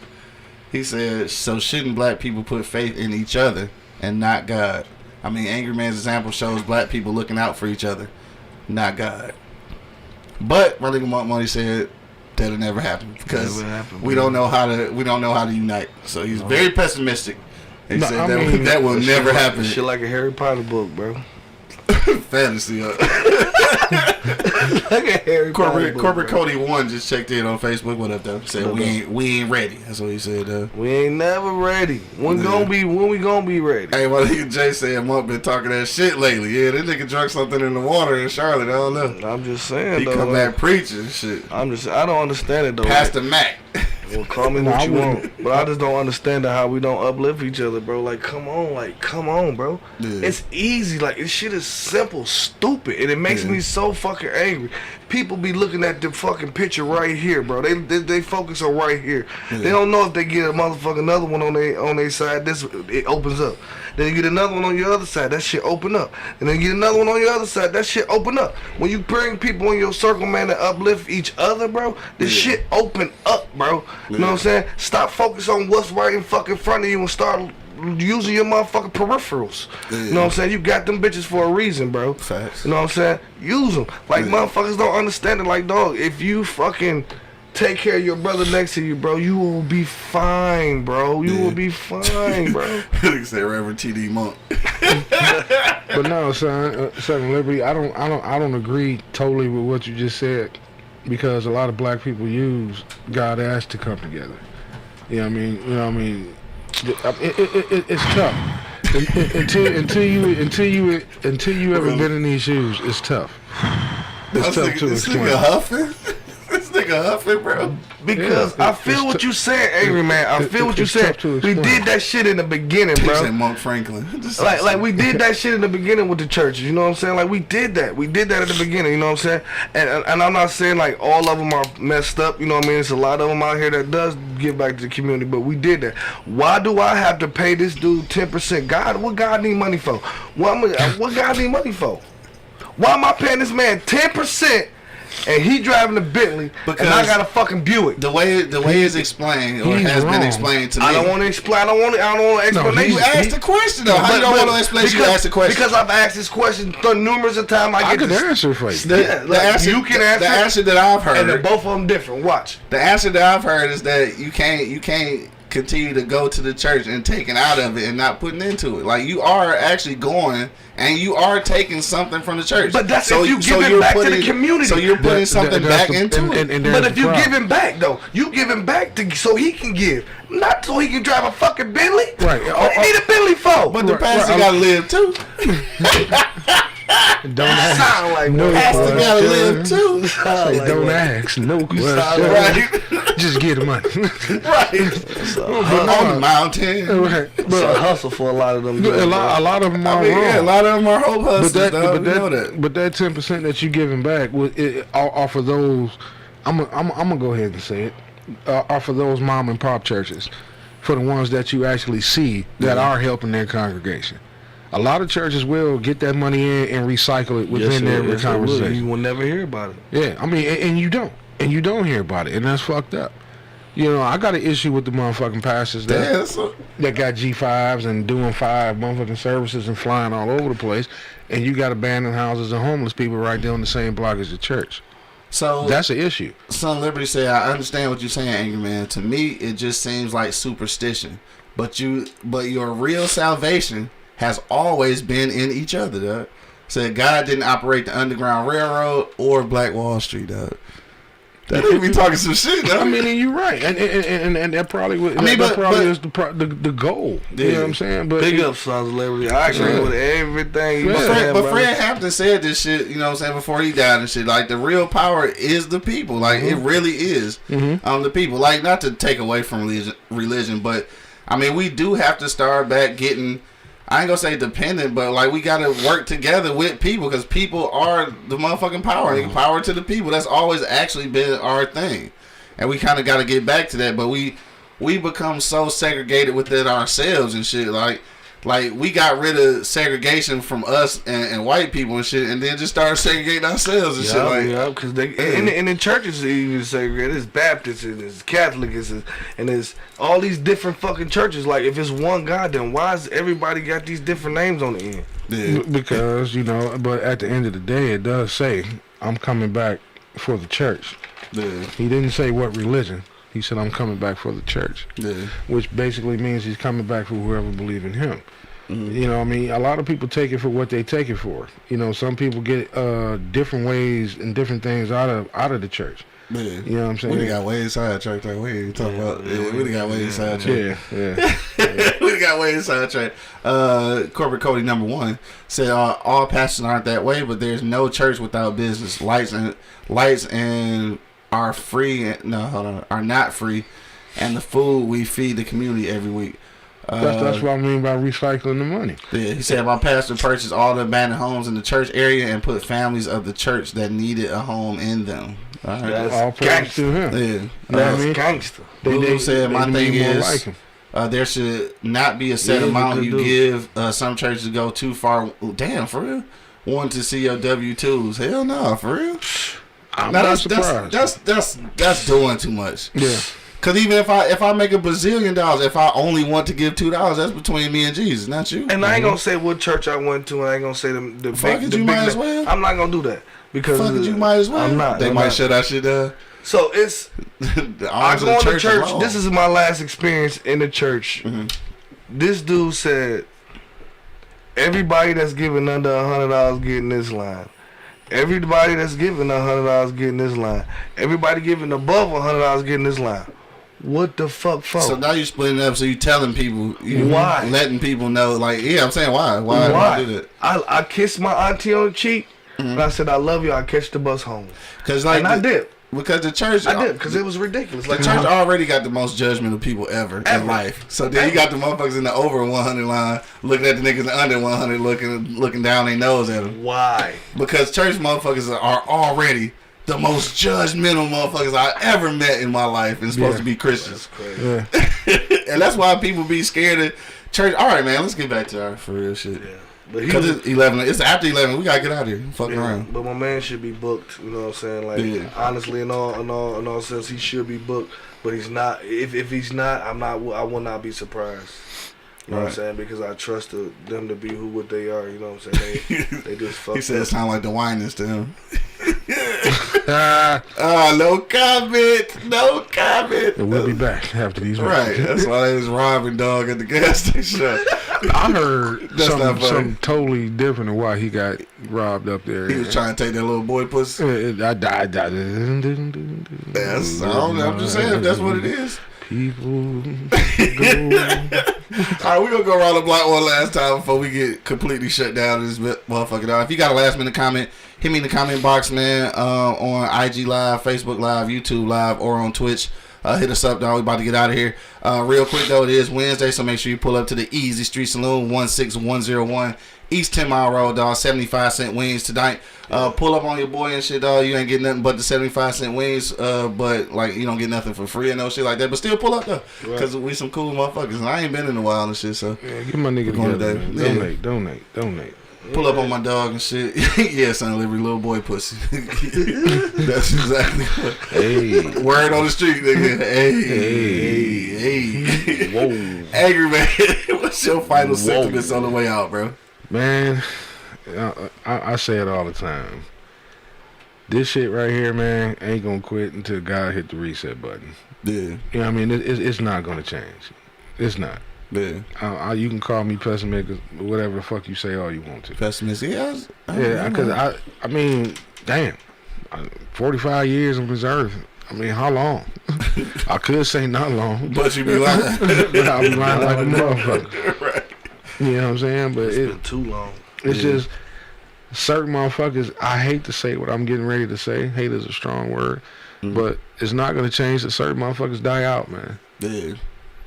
S1: He said, so shouldn't black people put faith in each other and not God? I mean, Angry Man's example shows black people looking out for each other, not God. But my nigga Monk Money said that'll never happen because we don't know how to unite. So he's very pessimistic. He said that will never happen.
S2: Shit like a Harry Potter book, bro.
S1: Fantasy.
S2: Like a Harry Potter book.
S1: Corporate Cody 1 just checked in on Facebook. What up, though? Said we ain't ready. That's what he said.
S2: We ain't never ready. When we gonna be ready?
S1: Hey, my nigga Jay said Monk been talking that shit lately. Yeah, that nigga drunk something in the water in Charlotte. I don't know.
S2: I'm just saying.
S1: He
S2: though,
S1: come back preaching shit.
S2: I don't understand it though.
S1: Pastor Mac.
S2: Well, call me what you want, but I just don't understand how we don't uplift each other, bro. Like, come on, bro.
S1: Yeah.
S2: It's easy. Like, this shit is simple, stupid, and it makes me so fucking angry. People be looking at the fucking picture right here, bro. They focus on right here.
S1: Yeah.
S2: They don't know if they get a motherfucking another one on their side. It opens up. Then you get another one on your other side. That shit open up. And then you get another one on your other side. That shit open up. When you bring people in your circle, man, to uplift each other, bro, this shit open up, bro. You know what I'm saying? Stop focus on what's right in fucking front of you and start using your motherfucking peripherals. You know what I'm saying? You got them bitches for a reason, bro.
S1: Facts.
S2: You know what I'm saying? Use them. Like, motherfuckers don't understand it. Like, dog, if you fucking take care of your brother next to you, bro, you will be fine, bro. You will be fine, bro.
S1: He said Reverend T.D. Monk.
S4: But no, son, Liberty, I don't agree totally with what you just said, because a lot of black people use God ass to come together. You know what I mean? It's tough. Until you ever been in these shoes, it's tough. It's tough to
S1: This
S4: explain.
S1: nigga huffing. This nigga huffing, bro.
S2: Because I feel what you saying, Angry Man. I feel what you
S4: it's
S2: said.
S4: tough to
S2: We
S4: explain.
S2: did that shit in the beginning,
S1: He
S2: bro.
S1: said Monk Franklin.
S2: Like we did that shit in the beginning with the churches, you know what I'm saying? Like we did that at the beginning, you know what I'm saying? And I'm not saying like all of them are messed up, you know what I mean? It's a lot of them out here that does give back to the community, but we did that. Why do I have to pay this dude 10%? God, what God need money for? What God need money for? Why am I paying this man 10%? And he driving a Bentley,
S1: Because
S2: and I got a fucking Buick.
S1: The way it's explained or
S4: He's
S1: has been
S4: wrong.
S1: explained to me.
S2: I don't want to explain. I don't want an explanation.
S1: You asked the question though. How you don't want to explain? You asked the question
S2: Because I've asked this question numerous of times.
S4: I
S2: I
S4: could
S2: get
S4: answer for you.
S1: The answer,
S2: you can answer.
S1: The answer that I've heard.
S2: and they're both of them different. Watch.
S1: The answer that I've heard is that you can't continue to go to the church and taking out of it and not putting into it. Like you are actually going and you are taking something from the church.
S2: But that's if you give it back to the community.
S1: So you're putting something back into it.
S2: But if you give him back though, you give him back so he can give, not so he can drive a fucking Bentley.
S4: Right.
S2: What do you need a Bentley for?
S1: But the
S4: Right,
S1: pastor
S4: right.
S1: gotta live too.
S4: Don't ask.
S2: Sound like
S4: No
S2: one.
S1: Pastor gotta live
S4: question.
S1: too.
S2: Sound like
S4: Don't
S2: one.
S4: ask. No question.
S1: Right.
S4: Just get the money.
S1: Right. On the mountain.
S4: Right.
S2: It's a hustle for a lot of them.
S4: A lot of them are
S1: I mean,
S4: wrong.
S1: yeah, a lot of them are hope hustlers.
S4: But
S1: But know that.
S4: that 10% that you giving back, are for those. I'm gonna go ahead and say it. Are for those mom and pop churches, for the ones that you actually see that are helping their congregation. A lot of churches will get that money in and recycle it within their conversation.
S2: You will never hear about it.
S4: Yeah, I mean, and you don't hear about it, and that's fucked up. You know, I got an issue with the motherfucking pastors that got G5s and doing 5 motherfucking services and flying all over the place, and you got abandoned houses and homeless people right there on the same block as the church.
S1: So
S4: That's an issue.
S1: Son of Liberty said, I understand what you're saying, Angry Man. To me, it just seems like superstition. But your real salvation has always been in each other, dog. Said God didn't operate the Underground Railroad or Black Wall Street, dog. That nigga be talking some shit, though.
S4: I mean, and you're right, and that probably was,
S1: I mean,
S4: that probably is
S1: but
S4: the goal.
S1: Yeah.
S4: You know what I'm saying? But
S2: Big up, Sons of Liberty. I agree with everything you
S1: But
S2: saying, brother.
S1: Fred Hampton said this shit, you know what I'm saying, before he died and shit. Like, the real power is the people. Like, it really is the people. Like, not to take away from religion, but, I mean, we do have to start back getting, I ain't gonna say dependent, but, like, we gotta work together with people because people are the motherfucking power. Power to the people. That's always actually been our thing. And we kind of got to get back to that. But we become so segregated within ourselves and shit. Like we got rid of segregation from us and white people and shit, and then just started segregating ourselves and shit. Like,
S2: because they and in churches even segregated. It's Baptist and it's Catholic and it's all these different fucking churches. Like, if it's one God, then why is everybody got these different names on the end?
S1: yeah.
S4: because but at the end of the day, it does say, "I'm coming back for the church."
S1: Yeah.
S4: He didn't say what religion. He said, "I'm coming back for the church,"
S1: Yeah.
S4: which basically means he's coming back for whoever believe in him.
S1: Mm-hmm.
S4: You know, I mean, a lot of people take it for what they take it for. You know, some people get different ways and different things out of the church.
S1: Yeah.
S4: You know what I'm saying?
S1: We done got way sidetracked. Like, we ain't talking about. We done got way sidetracked.
S4: Yeah.
S1: We done got way sidetracked. Corporate Cody #1 said all pastors aren't that way, but there's no church without business. Lights and are free. No, hold on, are not free, and the food we feed the community every week.
S4: That's what I mean by recycling the money.
S1: Yeah, he said my pastor purchased all the abandoned homes in the church area and put families of the church that needed a home in them. All right.
S2: That's
S4: All praise to him.
S1: Yeah.
S4: You know what I mean?
S2: Gangster.
S1: Lulu said my thing
S4: need more
S1: is
S4: like him.
S1: there should not be a set
S2: Yeah,
S1: amount you
S2: do.
S1: give. Some churches go too far. Damn, for real? Want to see your W-2s? Hell no, for real.
S4: I'm
S1: Now,
S4: not surprised.
S1: That's doing too much.
S4: Yeah.
S1: Cause even if I make $1 bazillion, if I only want to give $2, that's between me and Jesus, not you.
S2: And I ain't gonna say what church I went to, and I ain't gonna say the
S1: Fuck
S2: big.
S1: it,
S2: the
S1: you
S2: big
S1: might
S2: na-
S1: as well.
S2: I'm not gonna do that because
S1: Fuck it, you might as well.
S2: I'm not.
S1: They
S2: I'm
S1: might
S2: not.
S1: shut our shit down.
S2: So it's
S1: The
S2: I
S1: arms of
S2: go
S1: the
S2: to church.
S1: alone.
S2: This is my last experience in the church. This dude said, everybody that's giving under $100 getting this line. Everybody that's giving $100 getting this line. Everybody giving above $100 getting this line. What the fuck for?
S1: So now you splitting it up. So you telling people,
S2: Why?
S1: letting people know, like, yeah, I'm saying why do that?
S2: I kissed my auntie on the cheek and I said, I love you. I catch the bus home.
S1: Because like
S2: And I did.
S1: because the church,
S2: I did because it was ridiculous.
S1: the
S2: Like,
S1: church already got the most judgment of people ever in life. So then you got the motherfuckers in the over 100 line looking at the niggas under 100 looking down their nose at them.
S2: why?
S1: Because church motherfuckers are already the most judgmental motherfuckers I ever met in my life and supposed to be Christians.
S4: Yeah.
S1: And that's why people be scared of church. All right, man, let's get back to our for real shit.
S2: Yeah. But he
S1: Because
S2: was,
S1: it's 11. It's after 11. We gotta get out of here. Fucking
S2: yeah,
S1: around.
S2: but my man should be booked. You know what I'm saying? Like,
S1: Yeah.
S2: honestly, in all sense, he should be booked. But he's not. If he's not, I'm not. I will not be surprised. You know what I'm
S1: Right.
S2: saying? Because I trust them to be what they are. You know what I'm saying? They just fucked
S1: He said it
S2: up.
S1: sound like the whinings to him.
S4: Ah,
S1: No comment. No comment.
S4: we'll be back after these.
S1: Right.
S4: messages.
S1: That's why they was robbing dog at the gas station.
S4: I heard
S1: That's not funny.
S4: something totally different of why he got robbed up there.
S1: He was trying to take that little boy pussy.
S4: I died.
S1: Yes. I'm just saying if that's what it is.
S4: People go.
S1: All right, we're going to go around the block one last time before we get completely shut down in this motherfucker. If you got a last minute comment, hit me in the comment box, man, on IG Live, Facebook Live, YouTube Live, or on Twitch. Hit us up, dog. We about to get out of here. Real quick, though, it is Wednesday, so make sure you pull up to the Easy Street Saloon, 16101 East 10 Mile Road, dog. 75-cent wings tonight. Pull up on your boy and shit, dog. You ain't getting nothing but the 75-cent wings, but, like, you don't get nothing for free and no shit like that. But still pull up, though, because we some cool motherfuckers. And I ain't been in a while and shit, so
S4: Yeah, get my nigga
S1: Going
S4: together,
S1: today.
S4: man.
S1: Yeah.
S4: Donate.
S1: pull up on my dog and shit. Yeah, son, every little boy pussy. That's exactly what.
S4: Hey.
S1: Word on the street, nigga. Hey.
S4: Whoa.
S1: Angry man, what's your final sentiments on the way out, bro?
S4: Man, I say it all the time. This shit right here, man, ain't gonna quit until God hit the reset button.
S1: Yeah.
S4: You know what I mean? It's not gonna change. It's not.
S1: Yeah.
S4: You can call me pessimistic, whatever the fuck you say all you want to.
S1: Pessimistic.
S4: Yeah, because I mean, damn, 45 years on this earth, I mean, how long? I could say not long,
S1: But you be lying.
S4: but I'll be lying like a motherfucker.
S1: Right.
S4: You know what I'm saying? But
S2: It's been too long.
S4: it's just certain motherfuckers. I hate to say what I'm getting ready to say. Hate is a strong word, but it's not gonna change that certain motherfuckers die out, man.
S1: Yeah.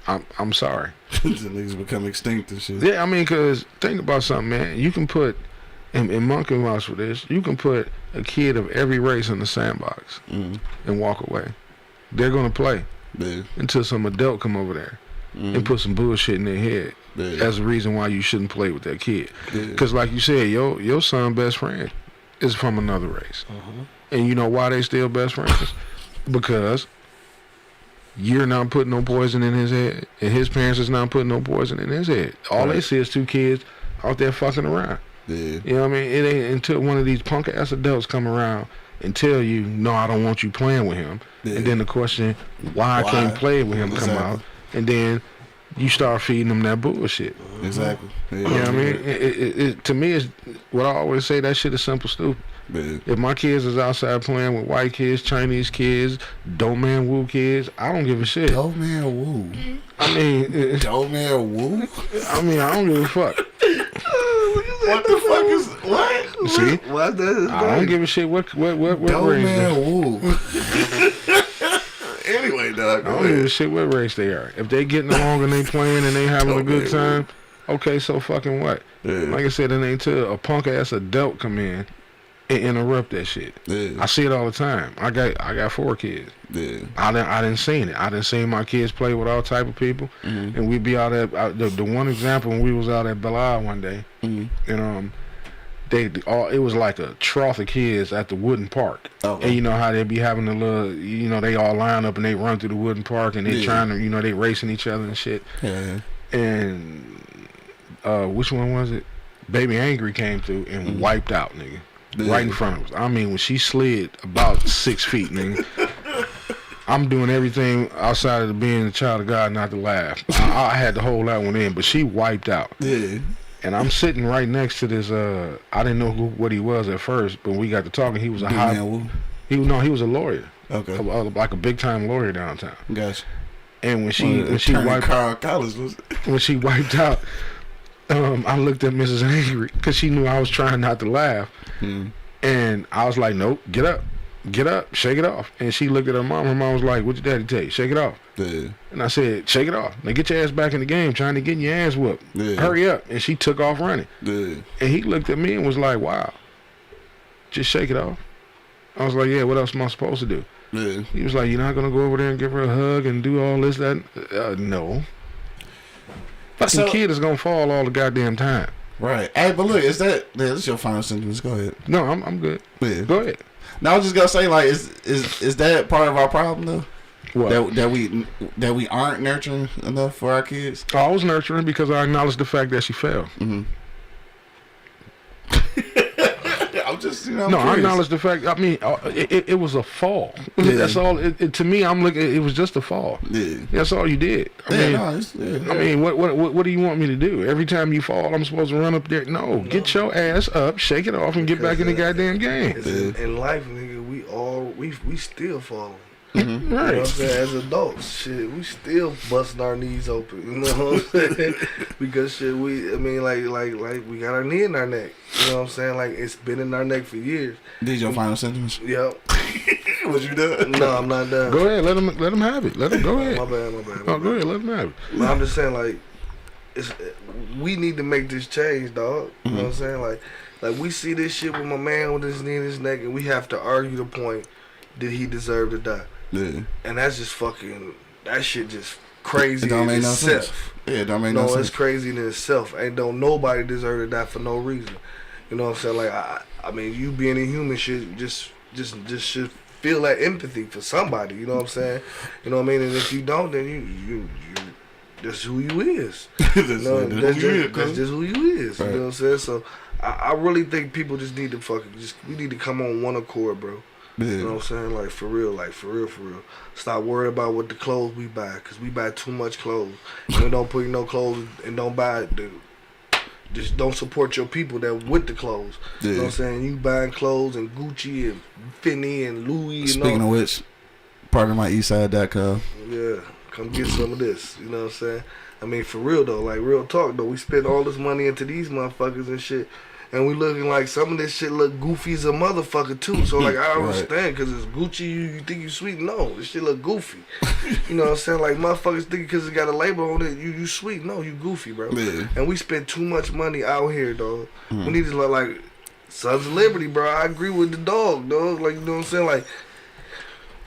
S4: I'm sorry.
S1: The niggas become extinct and shit.
S4: Yeah, I mean, cause think about something, man. You can put, and Monk can vouch for this. You can put a kid of every race in the sandbox and walk away. They're gonna play until some adult come over there and put some bullshit in their head. That's the reason why you shouldn't play with that kid. Cause like you said, your son best friend is from another race, and you know why they still best friends? Because you're not putting no poison in his head, and his parents is not putting no poison in his head. All they see is two kids out there fucking around. You know what I mean? It ain't until one of these punk ass adults come around and tell you, no, I don't want you playing with him. And then the question, why I can't play with him, come out. And then you start feeding them that bullshit.
S1: Exactly.
S4: You know what I mean? It to me, is what I always say, that shit is simple stupid. If my kids is outside playing with white kids, Chinese kids, dope man woo kids, I don't give a shit.
S1: Dope man woo.
S4: I mean,
S1: Dope man woo?
S4: I mean, I don't give a fuck.
S1: What the fuck is what?
S4: See?
S2: What the
S4: I don't give a shit what
S1: Dope
S4: race
S1: man
S4: they
S1: woo. Anyway, dog.
S4: I don't give a shit what race they are. If they getting along and they playing and they having a good time, okay, so fucking what? Like I said, it ain't till a punk ass adult come in and interrupt that shit. I see it all the time. I got 4 kids. I didn't seen it. I didn't see my kids play with all type of people, and we'd be out at the one example when we was out at Belial one day, and it was like a trough of kids at the wooden park, and you know how they be having the little, you know, they all line up and they run through the wooden park and they trying to, you know, they racing each other and shit. And which one was it? Baby Angry came through and wiped out, nigga. Right in front of us. I mean, when she slid about 6 feet, nigga, I'm doing everything outside of being a child of God not to laugh. I had to hold that one in, but she wiped out. And I'm sitting right next to this. I didn't know what he was at first, but when we got to talking, he was a he was a lawyer. Okay. Like a big time lawyer downtown.
S1: Gotcha.
S4: And when she wiped out. I looked at Mrs. Angry because she knew I was trying not to laugh, and I was like, "Nope, get up, shake it off." And she looked at her mom. Her mom was like, "What'd your daddy tell you? Shake it off." And I said, "Shake it off. Now get your ass back in the game. Trying to get your ass whooped. Hurry up!" And she took off running. And he looked at me and was like, "Wow, just shake it off." I was like, "Yeah, what else am I supposed to do?" He was like, "You're not gonna go over there and give her a hug and do all this, that?" No. Fucking kid is gonna fall all the goddamn time.
S1: Right. Hey, but look, that's your final sentence. Go ahead.
S4: No, I'm good. Go ahead.
S1: Now I was just gonna say, like, is that part of our problem though?
S4: What?
S1: That we aren't nurturing enough for our kids?
S4: I was nurturing because I acknowledged the fact that she fell.
S1: I'm just, you know.
S4: No, I acknowledge the fact. I mean, it was a fall. That's all. To me, I'm looking. It was just a fall. That's all you did. I mean, what do you want me to do? Every time you fall, I'm supposed to run up there? No, get your ass up, shake it off, and get back in the goddamn game.
S2: In life, nigga, we still falling.
S4: Right.
S2: You know what I'm saying? As adults, shit, we still busting our knees open. You know what I'm saying? Because shit, like we got our knee in our neck. You know what I'm saying? Like, it's been in our neck for years.
S1: These your final sentences?
S2: Yep.
S1: Was you done?
S2: No, I'm not done.
S4: Go ahead, let him have it. Let him go ahead.
S2: My bad.
S4: Oh, go ahead, let him have it.
S2: But I'm just saying, like, we need to make this change, dog. You know what I'm saying? Like we see this shit with my man with his knee in his neck, and we have to argue the point, did he deserve to die? And that's just fucking, that shit just crazy in itself.
S1: It don't make no sense.
S2: It's crazy in itself. Don't nobody deserve to die for no reason. You know what I'm saying? Like, I mean, you being a human should just should feel that empathy for somebody. You know what I'm saying? You know what I mean? And if you don't, then you that's who you is. That's just who you is. Right. You know what I'm saying? So I really think people just need to we need to come on one accord, bro. You know what I'm saying? Like, for real. Stop worrying about what the clothes we buy, because we buy too much clothes. And we don't put no clothes and don't buy just don't support your people that with the clothes. You know what I'm saying? You buying clothes and Gucci and Fendi and Louis.
S1: Speaking of which, Part of my eastside.com.
S2: Yeah, come get some of this. You know what I'm saying? I mean, for real though, like real talk though, we spend all this money into these motherfuckers and shit, and we looking like some of this shit look goofy as a motherfucker too. So like I don't understand, because it's Gucci, you think you sweet? No, this shit look goofy. You know what I'm saying? Like motherfuckers think because it got a label on it, you sweet? No, you goofy, bro.
S1: Yeah.
S2: And we spend too much money out here, dog. We need to look like Sons of Liberty, bro. I agree with the dog, dog. Like you know what I'm saying? Like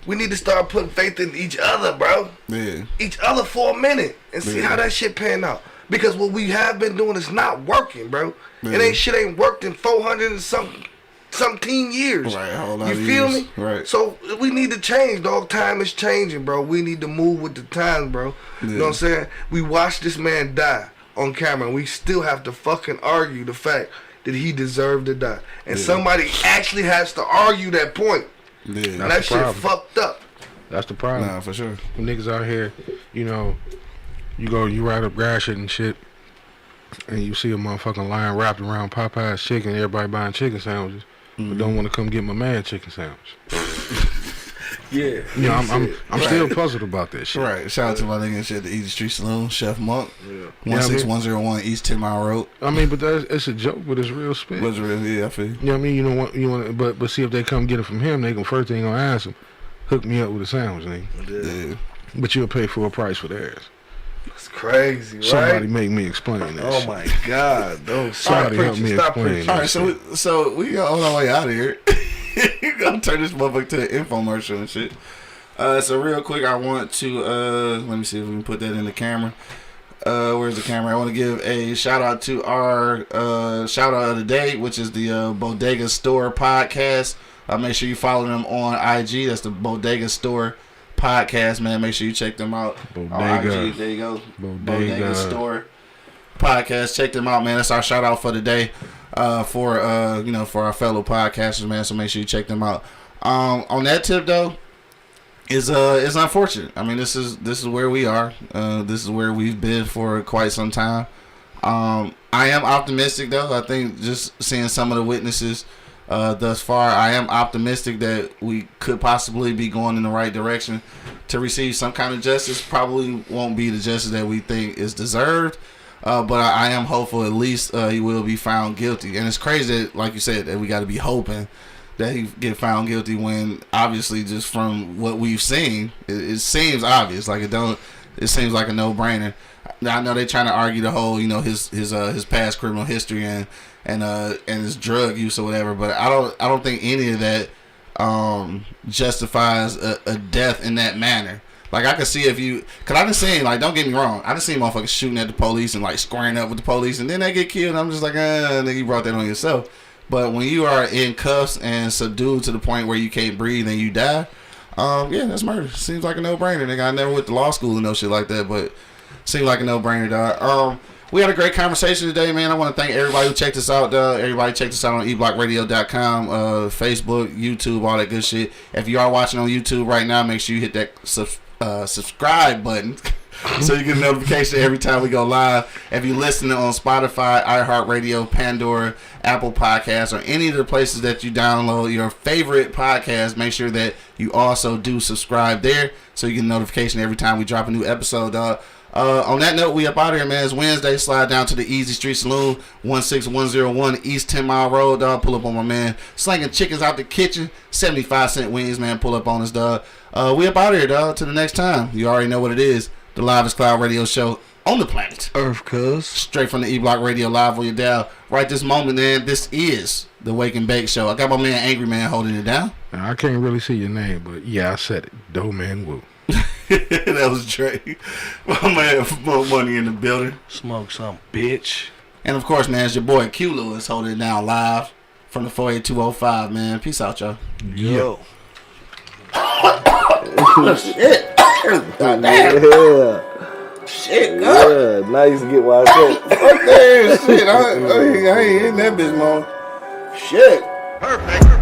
S2: we need to start putting faith in each other, bro.
S1: Yeah.
S2: Each other for a minute and see how that shit pan out. Because what we have been doing is not working, bro.
S1: Yeah.
S2: Shit ain't worked in 400 and something years.
S1: Right, a whole lot
S2: you
S1: of
S2: feel
S1: years.
S2: me?
S1: Right.
S2: So we need to change, dog. Time is changing, bro. We need to move with the times, bro. You know what I'm saying? We watched this man die on camera, and we still have to fucking argue the fact that he deserved to die. And somebody actually has to argue that point.
S1: Yeah.
S2: And that shit fucked up.
S4: That's the problem.
S1: Nah, for sure.
S4: When niggas out here, you know, you ride up Gratiot and shit, and you see a motherfucking lion wrapped around Popeye's chicken, everybody buying chicken sandwiches, but don't want to come get my man chicken sandwich.
S2: Yeah.
S4: You know, I'm still puzzled about that shit.
S1: Right. Shout out to my nigga and shit, the Easy Street Saloon, Chef Monk.
S2: Yeah.
S1: 16101 East 10 Mile Road.
S4: I mean, but it's a joke, but it's real spit.
S1: What's real? Yeah, I feel you.
S4: You know what I mean? You want, but see if they come get it from him, they can first thing gonna ask him, hook me up with a sandwich, nigga.
S1: Yeah.
S4: But you'll pay full price for theirs.
S2: That's crazy, right?
S4: Somebody make me explain that.
S2: Oh
S4: shit.
S2: my God, don't
S4: Somebody help me explain that.
S1: All right, so we got on our way out of here. You gonna turn this motherfucker to an infomercial and shit. So real quick, I want to let me see if we can put that in the camera. Where's the camera? I want to give a shout out to our shout out of the day, which is the Bodega Store podcast. Make sure you follow them on IG. That's the Bodega Store podcast, man. Make sure you check them out on IG. There you go. Bodega Store podcast. Check them out, man. That's our shout out for the day. For our fellow podcasters, man. So make sure you check them out. On that tip though, it's unfortunate. I mean, this is where we are. This is where we've been for quite some time. I am optimistic though. I think just seeing some of the witnesses thus far, I am optimistic that we could possibly be going in the right direction to receive some kind of justice. Probably won't be the justice that we think is deserved. But I am hopeful at least he will be found guilty. And it's crazy that, like you said, that we got to be hoping that he get found guilty when obviously just from what we've seen, it seems obvious. Like it seems like a no-brainer. I know they're trying to argue the whole, his past criminal history and his drug use or whatever, but I don't think any of that justifies a death in that manner. Like, I could see cause I done seen, like, don't get me wrong, I done seen motherfuckers shooting at the police and, like, squaring up with the police, and then they get killed, and I'm just like, nigga, you brought that on yourself. But when you are in cuffs and subdued to the point where you can't breathe and you die, yeah, that's murder. Seems like a no-brainer, nigga. I never went to law school and no shit like that, but seems like a no-brainer, dog. We had a great conversation today, man. I want to thank everybody who checked us out, dog. Everybody checked us out on eblockradio.com, Facebook, YouTube, all that good shit. If you are watching on YouTube right now, make sure you hit that subscribe button so you get a notification every time we go live. If you're listening on Spotify, iHeartRadio, Pandora, Apple Podcasts, or any of the places that you download your favorite podcast, make sure that you also do subscribe there so you get a notification every time we drop a new episode, dog. On that note, we up out of here, man. It's Wednesday. Slide down to the Easy Street Saloon, 16101 East 10 Mile Road, dog. Pull up on my man. Slanging chickens out the kitchen. 75-cent wings, man. Pull up on us, dog. We up out of here, dog. Till the next time. You already know what it is. The Livest Cloud Radio Show on the planet
S2: Earth, cuz.
S1: Straight from the E-Block Radio live on your dial. Right this moment, man. This is the Wake and Bake Show. I got my man Angry Man holding it down.
S4: Now, I can't really see your name, but yeah, I said it. Doe Man Woo.
S1: That was Dre. My man, Mo Money in the building.
S2: Smoke some, bitch.
S1: And of course, man, it's your boy Q Lewis holding it down live from the 48205, man. Peace out, y'all.
S2: Yo.
S1: Shit. God damn.
S2: Yeah.
S1: Shit, God.
S2: Yeah, now you can get what I said.
S1: Fuck that shit. I ain't in that bitch long. Shit.
S3: Perfect.